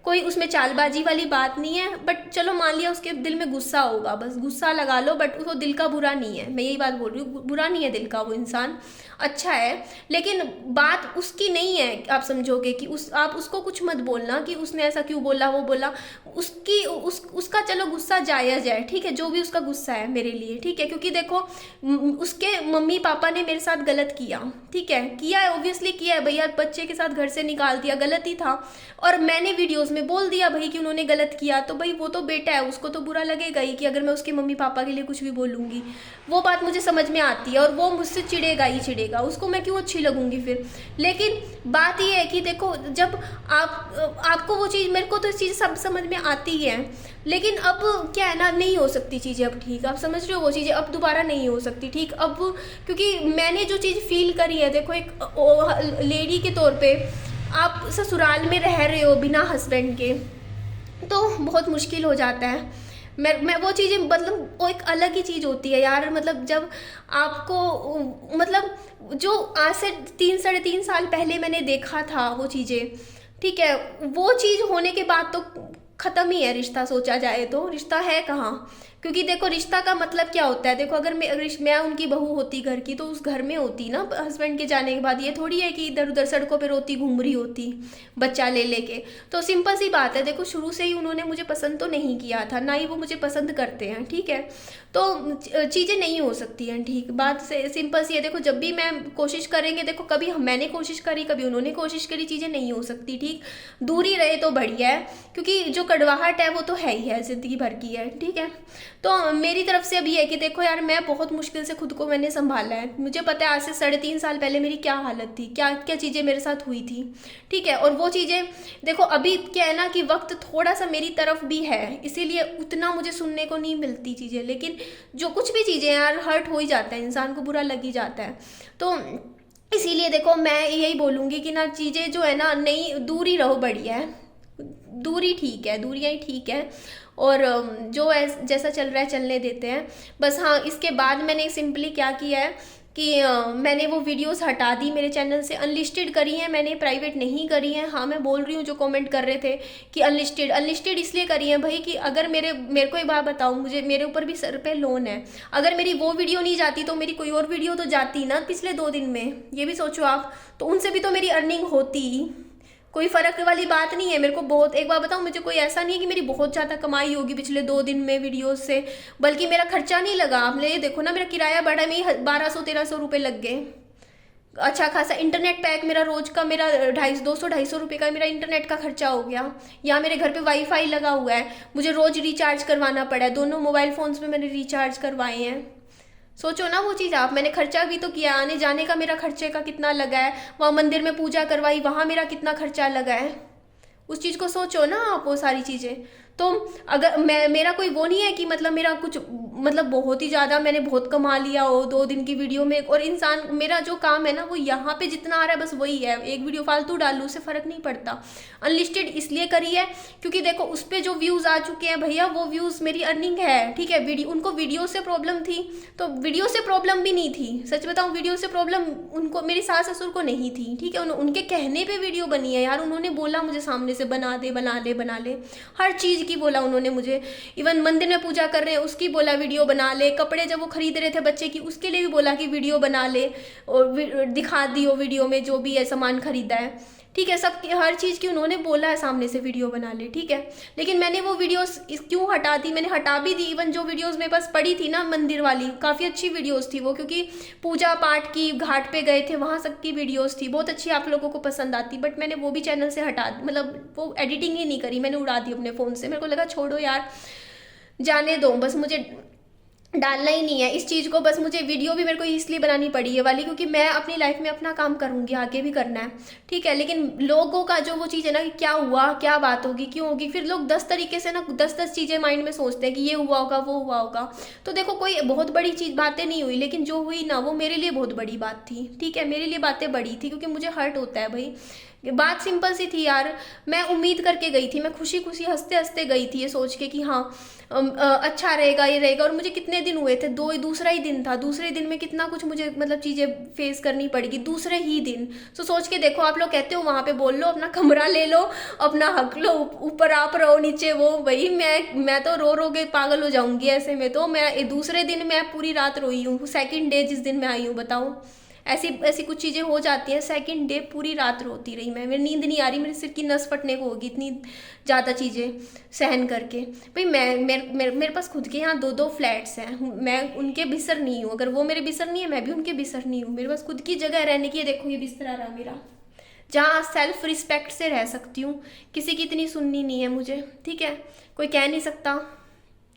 कोई उसमें चालबाजी वाली बात नहीं है। बट चलो मान लिया उसके दिल में गुस्सा होगा, बस गुस्सा लगा लो, बट उसको दिल का बुरा नहीं है, मैं यही बात बोल रही हूँ, बुरा नहीं है दिल का, वो इंसान अच्छा है। लेकिन बात उसकी नहीं है, आप समझोगे कि आप उसको कुछ मत बोलना कि उसने ऐसा क्यों बोला, वो बोला, उसका चलो गुस्सा जायज़ है, ठीक है, जो भी उसका गुस्सा है मेरे लिए, ठीक है, क्योंकि देखो उसके मम्मी पापा ने मेरे साथ गलत किया, ठीक है, किया है, ऑब्वियसली किया है भैया, बच्चे के साथ घर से निकाल दिया, गलत ही था। और मैंने वीडियोस में बोल दिया भाई कि उन्होंने गलत किया, तो भाई वो तो बेटा है, उसको तो बुरा लगेगा ही कि अगर मैं उसके मम्मी पापा के लिए कुछ भी बोलूँगी, वो बात मुझे समझ में आती है, और वो मुझसे चिढ़ेगा ही चिढ़ेगा, उसको मैं क्यों अच्छी लगूंगी फिर। लेकिन बात ये है कि देखो जब आपको वो चीज़, मेरे को तो इस चीज़ सब समझ में आती है, लेकिन अब क्या है ना, नहीं हो सकती चीज़ें अब ठीक, आप समझ रहे हो, वो चीज़ें अब दोबारा नहीं हो सकती ठीक। अब क्योंकि मैंने जो चीज़ फील करी है, देखो एक लेडी के तौर पे आप ससुराल में रह रहे हो बिना हस्बैंड के, तो बहुत मुश्किल हो जाता है। मैं वो चीज़ें, मतलब वो एक अलग ही चीज़ होती है यार, मतलब जब आपको, मतलब जो आज से 3-3.5 साल पहले मैंने देखा था वो चीज़ें, ठीक है, वो चीज़ होने के बाद तो ख़त्म ही है रिश्ता, सोचा जाए तो रिश्ता है कहाँ, क्योंकि देखो रिश्ता का मतलब क्या होता है, देखो अगर मैं उनकी बहू होती घर की तो उस घर में होती ना हस्बैंड के जाने के बाद, ये थोड़ी है कि इधर उधर सड़कों पे रोती घूम रही होती बच्चा ले लेके। तो सिंपल सी बात है, देखो शुरू से ही उन्होंने मुझे पसंद तो नहीं किया था, ना ही वो मुझे पसंद करते हैं, ठीक है। तो चीज़ें नहीं हो सकती हैं, ठीक बात से सिंपल सी है। देखो जब भी मैं कोशिश करेंगे, देखो कभी मैंने कोशिश करी कभी उन्होंने कोशिश करी, चीज़ें नहीं हो सकती, ठीक। दूरी रहे तो बढ़िया है, क्योंकि जो कड़वाहट है वो तो है ही है, ज़िंदगी भर की है, ठीक है। तो मेरी तरफ से अभी है कि देखो यार, मैं बहुत मुश्किल से खुद को मैंने संभाला है। मुझे पता है आज से 3.5 साल पहले मेरी क्या हालत थी, क्या क्या चीज़ें मेरे साथ हुई थी, ठीक है। और वो चीज़ें देखो अभी क्या है ना कि वक्त थोड़ा सा मेरी तरफ भी है, इसीलिए उतना मुझे सुनने को नहीं मिलती चीज़ें, लेकिन जो कुछ भी चीज़ें यार हर्ट हो ही जाता है, इंसान को बुरा लग ही जाता है। तो इसीलिए देखो मैं यही बोलूँगी कि ना चीज़ें जो है ना, नहीं दूरी रहो, बढ़िया है, दूरी ठीक है, दूरियाँ ही ठीक है। और जो जैसा चल रहा है चलने देते हैं बस। हाँ, इसके बाद मैंने सिंपली क्या किया है कि मैंने वो वीडियोस हटा दी मेरे चैनल से, अनलिस्टेड करी हैं मैंने, प्राइवेट नहीं करी हैं। हाँ मैं बोल रही हूँ, जो कमेंट कर रहे थे कि अनलिस्टेड इसलिए करी है भाई कि अगर मेरे को एक बात बताऊँ, मुझे मेरे ऊपर भी सर पे लोन है, अगर मेरी वो वीडियो नहीं जाती तो मेरी कोई और वीडियो तो जाती ना पिछले 2 दिन में, ये भी सोचो आप, तो उनसे भी तो मेरी अर्निंग होती। कोई फर्क वाली बात नहीं है। मेरे को बहुत, एक बार बताऊँ, मुझे कोई ऐसा नहीं है कि मेरी बहुत ज़्यादा कमाई होगी पिछले 2 दिन में वीडियोस से, बल्कि मेरा खर्चा नहीं लगा। आपने ये देखो ना, मेरा किराया बढ़ा, मेरी 1200-1300 रुपये लग गए। अच्छा खासा इंटरनेट पैक मेरा रोज का, मेरा 250-250 रुपये का मेरा इंटरनेट का खर्चा हो गया। यहाँ मेरे घर पे वाईफाई लगा हुआ है, मुझे रोज रिचार्ज करवाना पड़ा है, दोनों मोबाइल फोन्स में मैंने रिचार्ज करवाए हैं। सोचो ना वो चीज़ आप, मैंने खर्चा भी तो किया, आने जाने का मेरा खर्चे का कितना लगा है, वहाँ मंदिर में पूजा करवाई, वहाँ मेरा कितना खर्चा लगा है, उस चीज़ को सोचो ना आप, वो सारी चीज़ें। तो अगर मेरा कोई वो नहीं है कि मतलब मेरा कुछ मतलब बहुत ही ज़्यादा मैंने बहुत कमा लिया हो 2 दिन की वीडियो में, और इंसान मेरा जो काम है ना वो यहाँ पे जितना आ रहा है बस वही है, एक वीडियो फालतू डाल लूँ उससे फ़र्क नहीं पड़ता। अनलिस्टेड इसलिए करी है क्योंकि देखो उस पर जो व्यूज़ आ चुके हैं भैया, वो व्यूज़ मेरी अर्निंग है, ठीक है। उनको वीडियो से प्रॉब्लम थी तो वीडियो से प्रॉब्लम भी नहीं थी, सच बताऊँ वीडियो से प्रॉब्लम उनको, मेरी सास ससुर को नहीं थी, ठीक है। उनके कहने पर वीडियो बनी है यार, उन्होंने बोला मुझे सामने से बना दे, बना ले, हर चीज़ की बोला उन्होंने मुझे। इवन मंदिर में पूजा कर रहे हैं उसकी बोला वीडियो बना ले, कपड़े जब वो खरीद रहे थे बच्चे की उसके लिए भी बोला कि वीडियो बना ले, और दिखा दियो वीडियो में जो भी है सामान खरीदा है, ठीक है। सब हर चीज़ की उन्होंने बोला है सामने से वीडियो बना ले, ठीक है। लेकिन मैंने वो वीडियोस क्यों हटा दी, मैंने हटा भी दी। इवन जो वीडियोस मेरे पास पड़ी थी ना मंदिर वाली, काफ़ी अच्छी वीडियोस थी वो, क्योंकि पूजा पाठ की, घाट पे गए थे वहाँ सबकी वीडियोस थी, बहुत अच्छी, आप लोगों को पसंद आती। बट मैंने वो भी चैनल से हटा, मतलब वो एडिटिंग ही नहीं करी, मैंने उड़ा दी अपने फ़ोन से। मेरे को लगा छोड़ो यार, जाने दो, बस मुझे डालना ही नहीं है इस चीज़ को। बस मुझे वीडियो भी मेरे को इसलिए बनानी पड़ी है वाली, क्योंकि मैं अपनी लाइफ में अपना काम करूँगी, आगे भी करना है, ठीक है। लेकिन लोगों का जो वो चीज़ है ना कि क्या हुआ, क्या बात होगी, क्यों होगी, फिर लोग 10 तरीके से ना 10 चीज़ें माइंड में सोचते हैं कि ये हुआ होगा, वो हुआ होगा। तो देखो कोई बहुत बड़ी चीज़ बातें नहीं हुई, लेकिन जो हुई ना वो मेरे लिए बहुत बड़ी बात थी, ठीक है। मेरे लिए बातें बड़ी थी क्योंकि मुझे हर्ट होता है भाई। बात सिंपल सी थी यार, मैं उम्मीद करके गई थी, मैं खुशी खुशी हंसते हंसते गई थी ये सोच के कि हाँ अच्छा रहेगा, ये रहेगा। और मुझे कितने दिन हुए थे, दूसरा ही दिन था, दूसरे दिन में कितना कुछ मुझे मतलब चीज़ें फेस करनी पड़ेगी दूसरे ही दिन। तो सोच के देखो, आप लोग कहते हो वहाँ पे बोल लो, अपना कमरा ले लो, अपना हक लो, ऊपर आप रहो नीचे वो, वही मैं तो रो रो के पागल हो जाऊंगी ऐसे में। तो मैं दूसरे दिन मैं पूरी रात रोई हूँ, सेकंड डे जिस दिन मैं आई हूँ, बताऊँ ऐसी कुछ चीज़ें हो जाती हैं। सेकंड डे पूरी रात रोती रही मैं, मेरी नींद नहीं आ रही, मेरे सिर की नस फटने को होगी इतनी ज़्यादा चीज़ें सहन करके। भाई मेरे पास खुद के यहाँ 2-2 फ्लैट्स हैं, मैं उनके बिसर नहीं हूँ, अगर वो मेरे बिसर नहीं है मैं भी उनके बिसर नहीं हूँ। मेरे पास खुद की जगह रहने की है, देखो ये बिस्तरा रहा मेरा, जहाँ सेल्फ रिस्पेक्ट से रह सकती हूँ, किसी की इतनी सुननी नहीं है मुझे, ठीक है। कोई कह नहीं सकता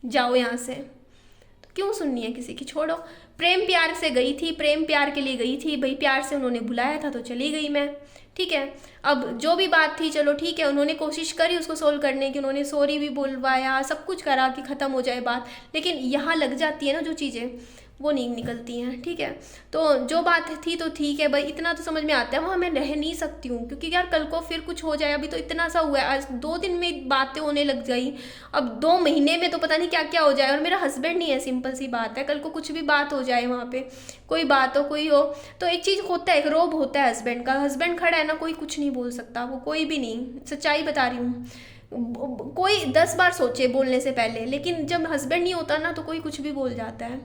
जाओ यहाँ से, तो क्यों सुननी है किसी की, छोड़ो। प्रेम प्यार से गई थी, प्रेम प्यार के लिए गई थी भाई, प्यार से उन्होंने बुलाया था तो चली गई मैं, ठीक है। अब जो भी बात थी चलो ठीक है, उन्होंने कोशिश करी उसको सोल्व करने की, उन्होंने सॉरी भी बुलवाया, सब कुछ करा कि ख़त्म हो जाए बात, लेकिन यहाँ लग जाती है ना जो चीज़ें, वो नहीं निकलती हैं, ठीक है। तो जो बात थी तो ठीक है भाई, इतना तो समझ में आता है, वहाँ मैं रह नहीं सकती हूँ क्योंकि यार कल को फिर कुछ हो जाए। अभी तो इतना सा हुआ है, आज 2 दिन में बातें होने लग गई, अब 2 महीने में तो पता नहीं क्या क्या हो जाए। और मेरा हस्बैंड नहीं है, सिंपल सी बात है, कल को कुछ भी बात हो जाए वहाँ पे, कोई बात हो कोई हो, तो एक चीज़ होता है, एक रोब होता है हस्बैंड का, हस्बैंड खड़ा है ना, कोई कुछ नहीं बोल सकता, वो कोई भी नहीं, सच्चाई बता रही हूँ। कोई 10 बार सोचे बोलने से पहले, लेकिन जब हस्बैंड नहीं होता ना तो कोई कुछ भी बोल जाता है।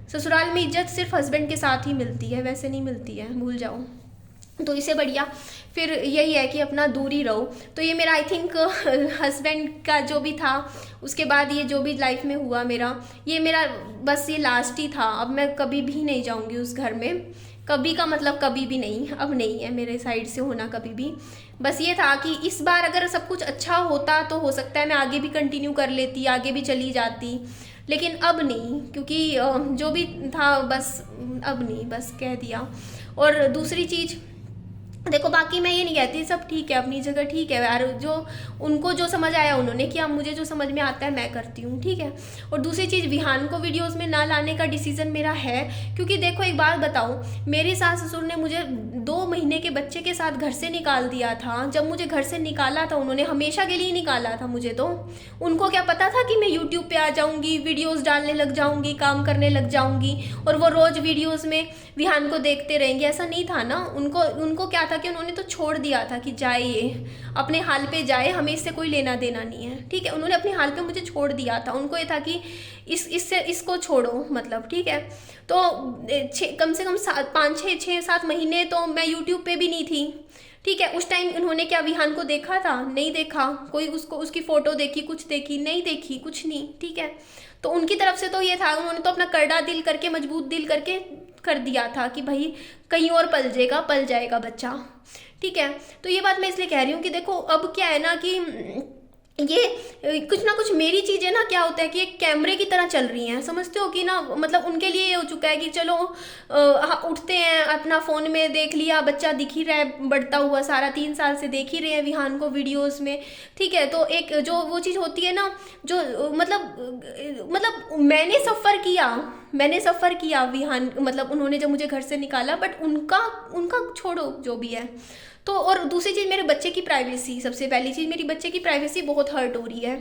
ससुराल में इज्जत सिर्फ हस्बैंड के साथ ही मिलती है, वैसे नहीं मिलती है, भूल जाओ। तो इससे बढ़िया फिर यही है कि अपना दूर ही रहो। तो ये मेरा आई थिंक हस्बैंड का जो भी था, उसके बाद ये जो भी लाइफ में हुआ मेरा, ये मेरा बस ये लास्ट ही था। अब मैं कभी भी नहीं जाऊंगी उस घर में, कभी का मतलब कभी भी नहीं, अब नहीं है मेरे साइड से होना कभी भी। बस ये था कि इस बार अगर सब कुछ अच्छा होता तो हो सकता है मैं आगे भी कंटिन्यू कर लेती, आगे भी चली जाती, लेकिन अब नहीं, क्योंकि जो भी था बस अब नहीं, बस कह दिया। और दूसरी चीज़ देखो, बाकी मैं ये नहीं कहती, सब ठीक है अपनी जगह, ठीक है यार, जो उनको जो समझ आया उन्होंने किया, मुझे जो समझ में आता है मैं करती हूँ, ठीक है। और दूसरी चीज़, विहान को वीडियोस में ना लाने का डिसीजन मेरा है, क्योंकि देखो एक बात बताऊँ, मेरी सास ससुर ने मुझे 2 महीने के बच्चे के साथ घर से निकाल दिया था। जब मुझे घर से निकाला था उन्होंने, हमेशा के लिए निकाला था मुझे, तो उनको क्या पता था कि मैं यूट्यूब पर आ जाऊँगी, वीडियोज़ डालने लग जाऊँगी, काम करने लग जाऊँगी, और वो रोज़ वीडियोज़ में विहान को देखते रहेंगे? ऐसा नहीं था ना। उनको क्या था कि उन्होंने तो छोड़ दिया था कि जाए, ये अपने हाल पे जाए, हमें इससे कोई लेना देना नहीं है, ठीक है। उन्होंने अपने हाल पे मुझे छोड़ दिया था, उनको ये था कि इसको छोड़ो, मतलब ठीक है। तो कम से कम 5-6-7 महीने तो मैं यूट्यूब पे भी नहीं थी, ठीक है। उस टाइम उन्होंने क्या विहान को देखा था? नहीं देखा। कोई उसकी फ़ोटो देखी, कुछ देखी? नहीं देखी, कुछ नहीं, ठीक है। तो उनकी तरफ से तो ये था, उन्होंने तो अपना करड़ा दिल करके, मजबूत दिल करके कर दिया था कि भाई कहीं और पल जाएगा बच्चा, ठीक है। तो ये बात मैं इसलिए कह रही हूँ कि देखो अब क्या है ना कि ये कुछ ना कुछ मेरी चीज़ें ना क्या होता है कि एक कैमरे की तरह चल रही हैं, समझते हो कि ना, मतलब उनके लिए ये हो चुका है कि चलो उठते हैं, अपना फ़ोन में देख लिया, बच्चा दिख ही रहा है बढ़ता हुआ, सारा 3 साल से देख ही रहे हैं विहान को वीडियोस में, ठीक है। तो एक जो वो चीज़ होती है ना, जो मतलब मैंने सफ़र किया विहान, मतलब उन्होंने जब मुझे घर से निकाला, बट उनका छोड़ो जो भी है। तो और दूसरी चीज़, मेरे बच्चे की प्राइवेसी, सबसे पहली चीज़, मेरी बच्चे की प्राइवेसी बहुत हर्ट हो रही है,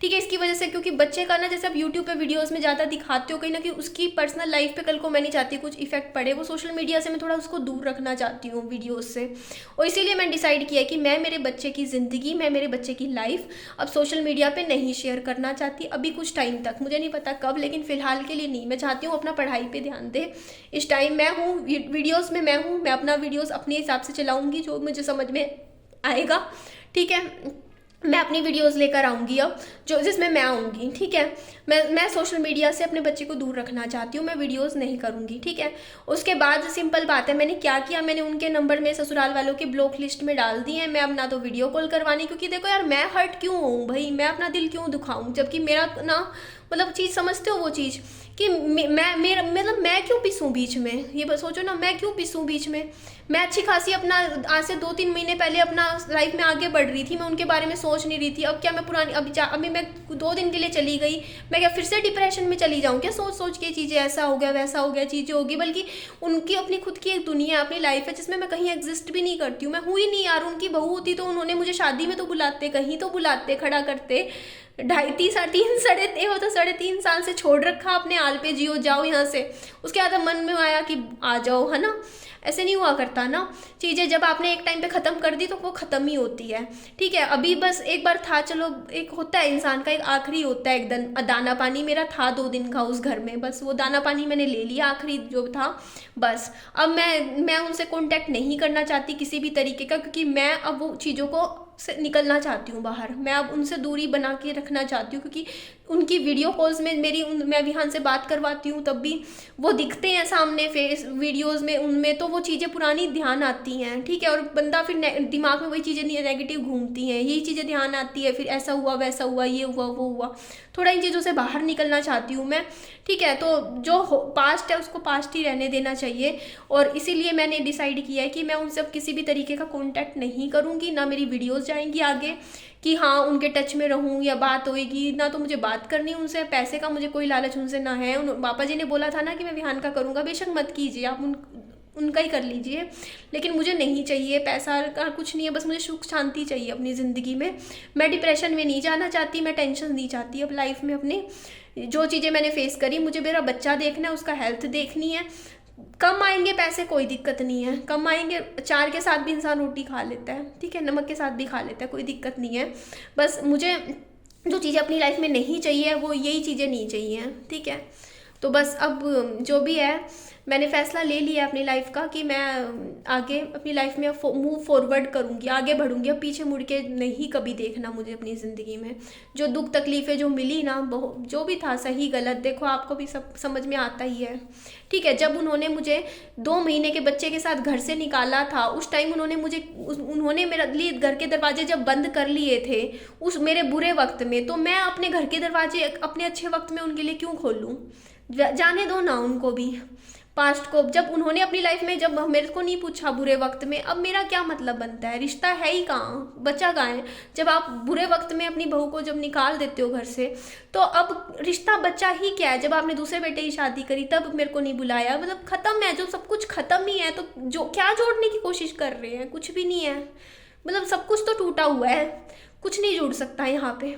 ठीक है, इसकी वजह से। क्योंकि बच्चे का ना, जैसे आप यूट्यूब पे वीडियोस में ज़्यादा दिखाते हो, कहीं ना कहीं उसकी पर्सनल लाइफ पे कल को मैं नहीं चाहती कुछ इफेक्ट पड़े, वो सोशल मीडिया से मैं थोड़ा उसको दूर रखना चाहती हूँ वीडियोज़ से। और इसीलिए मैंने डिसाइड किया कि मैं मेरे बच्चे की ज़िंदगी, मैं मेरे बच्चे की लाइफ अब सोशल मीडिया पर नहीं शेयर करना चाहती, अभी कुछ टाइम तक, मुझे नहीं पता कब, लेकिन फ़िलहाल के लिए नहीं। मैं चाहती हूँ अपना पढ़ाई पर ध्यान दे, इस टाइम मैं हूँ वीडियोज़ में, मैं अपना वीडियोज़ अपने हिसाब से चलाऊँगी, जो मुझे समझ में आएगा, ठीक है। मैं अपनी वीडियोस लेकर आऊँगी अब, जो जिसमें मैं आऊँगी, ठीक है। मैं सोशल मीडिया से अपने बच्चे को दूर रखना चाहती हूँ, मैं वीडियोस नहीं करूँगी, ठीक है। उसके बाद सिंपल बात है, मैंने क्या किया, मैंने उनके नंबर में ससुराल वालों के ब्लॉक लिस्ट में डाल दिए हैं। मैं अब ना तो वीडियो कॉल करवानी, क्योंकि देखो यार, मैं हर्ट क्यों हूँ भाई, मैं अपना दिल क्यों दुखाऊँ, जबकि मेरा ना, मतलब चीज़ समझते हो वो चीज़ कि मैं क्यों पिसूँ बीच में, ये सोचो ना, मैं क्यों पिसूँ बीच में। मैं अच्छी खासी अपना आज से 2-3 महीने पहले अपना लाइफ में आगे बढ़ रही थी, मैं उनके बारे में सोच नहीं रही थी। अब क्या मैं पुरानी, अभी मैं 2 दिन के लिए चली गई, मैं क्या फिर से डिप्रेशन में चली जाऊँ क्या? सोच के चीज़ें, ऐसा हो गया वैसा हो गया, चीज़ें होगी। बल्कि उनकी अपनी खुद की एक दुनिया, अपनी लाइफ है जिसमें मैं कहीं एग्जिस्ट भी नहीं करती हूँ, मैं हुई नहीं यार। उनकी बहू होती तो उन्होंने मुझे शादी में तो बुलाते, कहीं तो बुलाते, खड़ा करते। 3.5 साल से छोड़ रखा अपने हाल पे, जियो जाओ यहाँ से। उसके बाद मन में आया कि आ जाओ, है ना। ऐसे नहीं हुआ करता ना, चीज़ें जब आपने एक टाइम पे ख़त्म कर दी तो वो ख़त्म ही होती है, ठीक है। अभी बस एक बार था, चलो, एक होता है इंसान का, एक आखिरी होता है, एकदम दाना पानी मेरा था 2 दिन का उस घर में, बस वो दाना पानी मैंने ले लिया, आखिरी जो था, बस। अब मैं उनसे कॉन्टैक्ट नहीं करना चाहती किसी भी तरीके का, क्योंकि मैं अब वो चीज़ों को से निकलना चाहती हूँ बाहर। मैं अब उनसे दूरी बना के रखना चाहती हूँ, क्योंकि उनकी वीडियो कॉल्स में मैं विहान से बात करवाती हूँ, तब भी वो दिखते हैं सामने फेस वीडियोस में, उनमें तो वो चीज़ें पुरानी ध्यान आती हैं, ठीक है। और बंदा फिर दिमाग में वही चीज़ें नेगेटिव घूमती हैं, यही चीज़ें ध्यान आती है, फिर ऐसा हुआ वैसा हुआ, ये हुआ वो हुआ। थोड़ा इन चीज़ों से बाहर निकलना चाहती हूँ मैं, ठीक है। तो जो पास्ट है उसको पास्ट ही रहने देना चाहिए, और इसीलिए मैंने डिसाइड किया है कि मैं उनसे अब किसी भी तरीके का कॉन्टैक्ट नहीं करूँगी, ना मेरी वीडियोज़ जाएंगी आगे कि हाँ उनके टच में रहूँ या बात होएगी, ना तो मुझे बात करनी उनसे, पैसे का मुझे कोई लालच उनसे ना है। पापा जी ने बोला था ना कि मैं विहान का करूँगा, बेशक मत कीजिए आप, उनका ही कर लीजिए, लेकिन मुझे नहीं चाहिए पैसा का, कुछ नहीं है, बस मुझे सुख शांति चाहिए अपनी ज़िंदगी में। मैं डिप्रेशन में नहीं जाना चाहती, मैं टेंशन नहीं चाहती अब लाइफ में अपने। जो चीज़ें मैंने फेस करी, मुझे मेरा बच्चा देखना है, उसका हेल्थ देखनी है, कम आएंगे पैसे कोई दिक्कत नहीं है, कम आएंगे, चार के साथ भी इंसान रोटी खा लेता है, ठीक है, नमक के साथ भी खा लेता है, कोई दिक्कत नहीं है। बस मुझे जो चीज़ें अपनी लाइफ में नहीं चाहिए वो यही चीज़ें नहीं चाहिए, ठीक है। तो बस अब जो भी है मैंने फ़ैसला ले लिया अपनी लाइफ का कि मैं आगे अपनी लाइफ में मूव फॉरवर्ड करूँगी, आगे बढ़ूँगी। अब पीछे मुड़ के नहीं कभी देखना मुझे अपनी ज़िंदगी में। जो दुख तकलीफ़ें जो मिली ना, जो भी था सही गलत, देखो आपको भी सब समझ में आता ही है, ठीक है। जब उन्होंने मुझे 2 महीने के बच्चे के साथ घर से निकाला था, उस टाइम उन्होंने मेरे लिए घर के दरवाजे जब बंद कर लिए थे उस मेरे बुरे वक्त में, तो मैं अपने घर के दरवाजे अपने अच्छे वक्त में उनके लिए क्यों खोलूँ? जाने दो ना उनको भी, पास्ट को। जब उन्होंने अपनी लाइफ में जब मेरे को नहीं पूछा बुरे वक्त में, अब मेरा क्या मतलब बनता है? रिश्ता है ही कहाँ, बचा कहाँ है? जब आप बुरे वक्त में अपनी बहू को जब निकाल देते हो घर से, तो अब रिश्ता बचा ही क्या है? जब आपने दूसरे बेटे की शादी करी तब मेरे को नहीं बुलाया, मतलब खत्म है, जो सब कुछ खत्म ही है, तो जो क्या जोड़ने की कोशिश कर रहे हैं? कुछ भी नहीं है, मतलब सब कुछ तो टूटा हुआ है, कुछ नहीं जुड़ सकता यहाँ पे।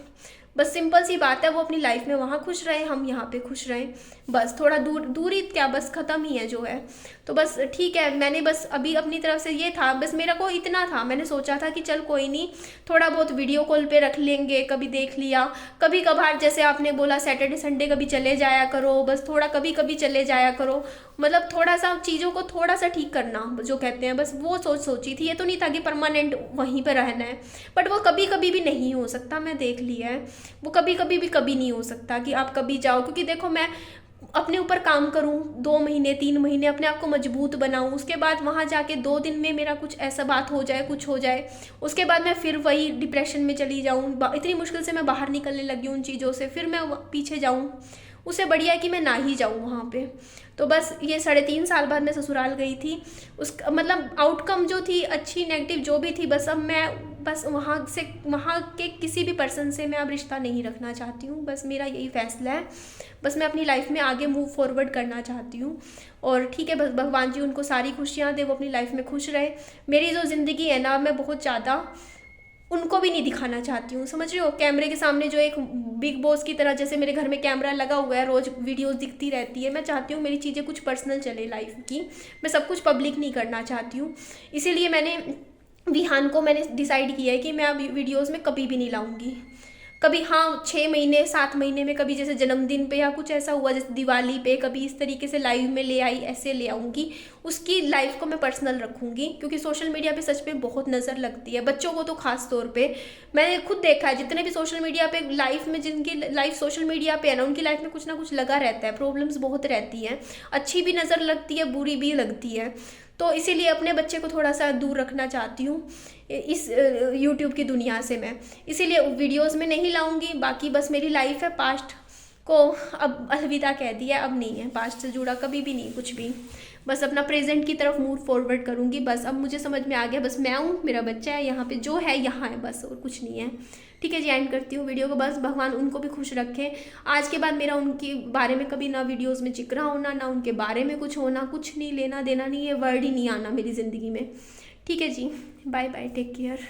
बस सिंपल सी बात है, वो अपनी लाइफ में वहाँ खुश रहे, हम यहाँ पे खुश रहें, बस थोड़ा दूरी क्या, बस ख़त्म ही है जो है। तो बस ठीक है, मैंने बस अभी अपनी तरफ से ये था, बस मेरा को इतना था, मैंने सोचा था कि चल कोई नहीं, थोड़ा बहुत वीडियो कॉल पे रख लेंगे, कभी देख लिया, कभी कभार जैसे आपने बोला सैटरडे संडे कभी चले जाया करो, बस थोड़ा कभी कभी चले जाया करो, मतलब थोड़ा सा चीज़ों को थोड़ा सा ठीक करना जो कहते हैं, बस वो सोची थी। ये तो नहीं था कि परमानेंट वहीं पर रहना है, बट वो कभी कभी भी नहीं हो सकता, मैं देख लिया है, वो कभी कभी भी कभी नहीं हो सकता कि आप कभी जाओ। क्योंकि देखो मैं अपने ऊपर काम करूं 2 महीने 3 महीने, अपने आप को मजबूत बनाऊं, उसके बाद वहां जाके 2 दिन में मेरा कुछ ऐसा बात हो जाए, कुछ हो जाए, उसके बाद मैं फिर वही डिप्रेशन में चली जाऊं, इतनी मुश्किल से मैं बाहर निकलने लगी उन चीज़ों से, फिर मैं पीछे जाऊं, उससे बढ़िया है कि मैं ना ही जाऊं वहाँ पे। तो बस ये 3.5 साल बाद मैं ससुराल गई थी, उस मतलब आउटकम जो थी अच्छी नेगेटिव जो भी थी, बस अब मैं बस वहाँ के किसी भी पर्सन से मैं अब रिश्ता नहीं रखना चाहती हूँ, बस मेरा यही फैसला है। बस मैं अपनी लाइफ में आगे मूव फॉरवर्ड करना चाहती हूँ, और ठीक है, बस भगवान जी उनको सारी खुशियाँ दे, वो अपनी लाइफ में खुश रहे। मेरी जो ज़िंदगी है ना, मैं बहुत ज़्यादा उनको भी नहीं दिखाना चाहती हूँ, समझ रहे हो? कैमरे के सामने जो एक बिग बॉस की तरह, जैसे मेरे घर में कैमरा लगा हुआ है, रोज़ वीडियोस दिखती रहती है, मैं चाहती हूँ मेरी चीज़ें कुछ पर्सनल चले लाइफ की, मैं सब कुछ पब्लिक नहीं करना चाहती हूँ। इसीलिए मैंने विहान को मैंने डिसाइड किया है कि मैं अब वीडियोज़ में कभी भी नहीं लाऊंगी, कभी हाँ 6 महीने 7 महीने में कभी, जैसे जन्मदिन पे या कुछ ऐसा हुआ, जैसे दिवाली पे कभी इस तरीके से लाइव में ले आई, ऐसे ले आऊँगी, उसकी लाइफ को मैं पर्सनल रखूँगी। क्योंकि सोशल मीडिया पे सच में बहुत नज़र लगती है, बच्चों को तो खास तौर पे मैंने खुद देखा है, जितने भी सोशल मीडिया पे लाइफ में, जिनकी लाइफ सोशल मीडिया पे है ना, उनकी लाइफ में कुछ ना कुछ लगा रहता है, प्रॉब्लम्स बहुत रहती हैं, अच्छी भी नज़र लगती है, बुरी भी लगती है। तो इसीलिए अपने बच्चे को थोड़ा सा दूर रखना चाहती हूँ इस यूट्यूब की दुनिया से मैं, इसीलिए वीडियोस में नहीं लाऊंगी। बाकी बस मेरी लाइफ है, पास्ट को अब अलविदा कह दिया, अब नहीं है पास्ट से जुड़ा कभी भी नहीं कुछ भी, बस अपना प्रेजेंट की तरफ मूव फॉरवर्ड करूँगी। बस अब मुझे समझ में आ गया, बस मैं हूँ, मेरा बच्चा है, यहाँ पे जो है यहाँ है, बस और कुछ नहीं है। ठीक है जी, एंड करती हूँ वीडियो को, बस भगवान उनको भी खुश रखे। आज के बाद मेरा उनके बारे में कभी ना वीडियोस में जिक्र होना, ना उनके बारे में कुछ होना, कुछ नहीं, लेना देना नहीं है, वर्ड ही नहीं आना मेरी ज़िंदगी में। ठीक है जी, बाय बाय, टेक केयर।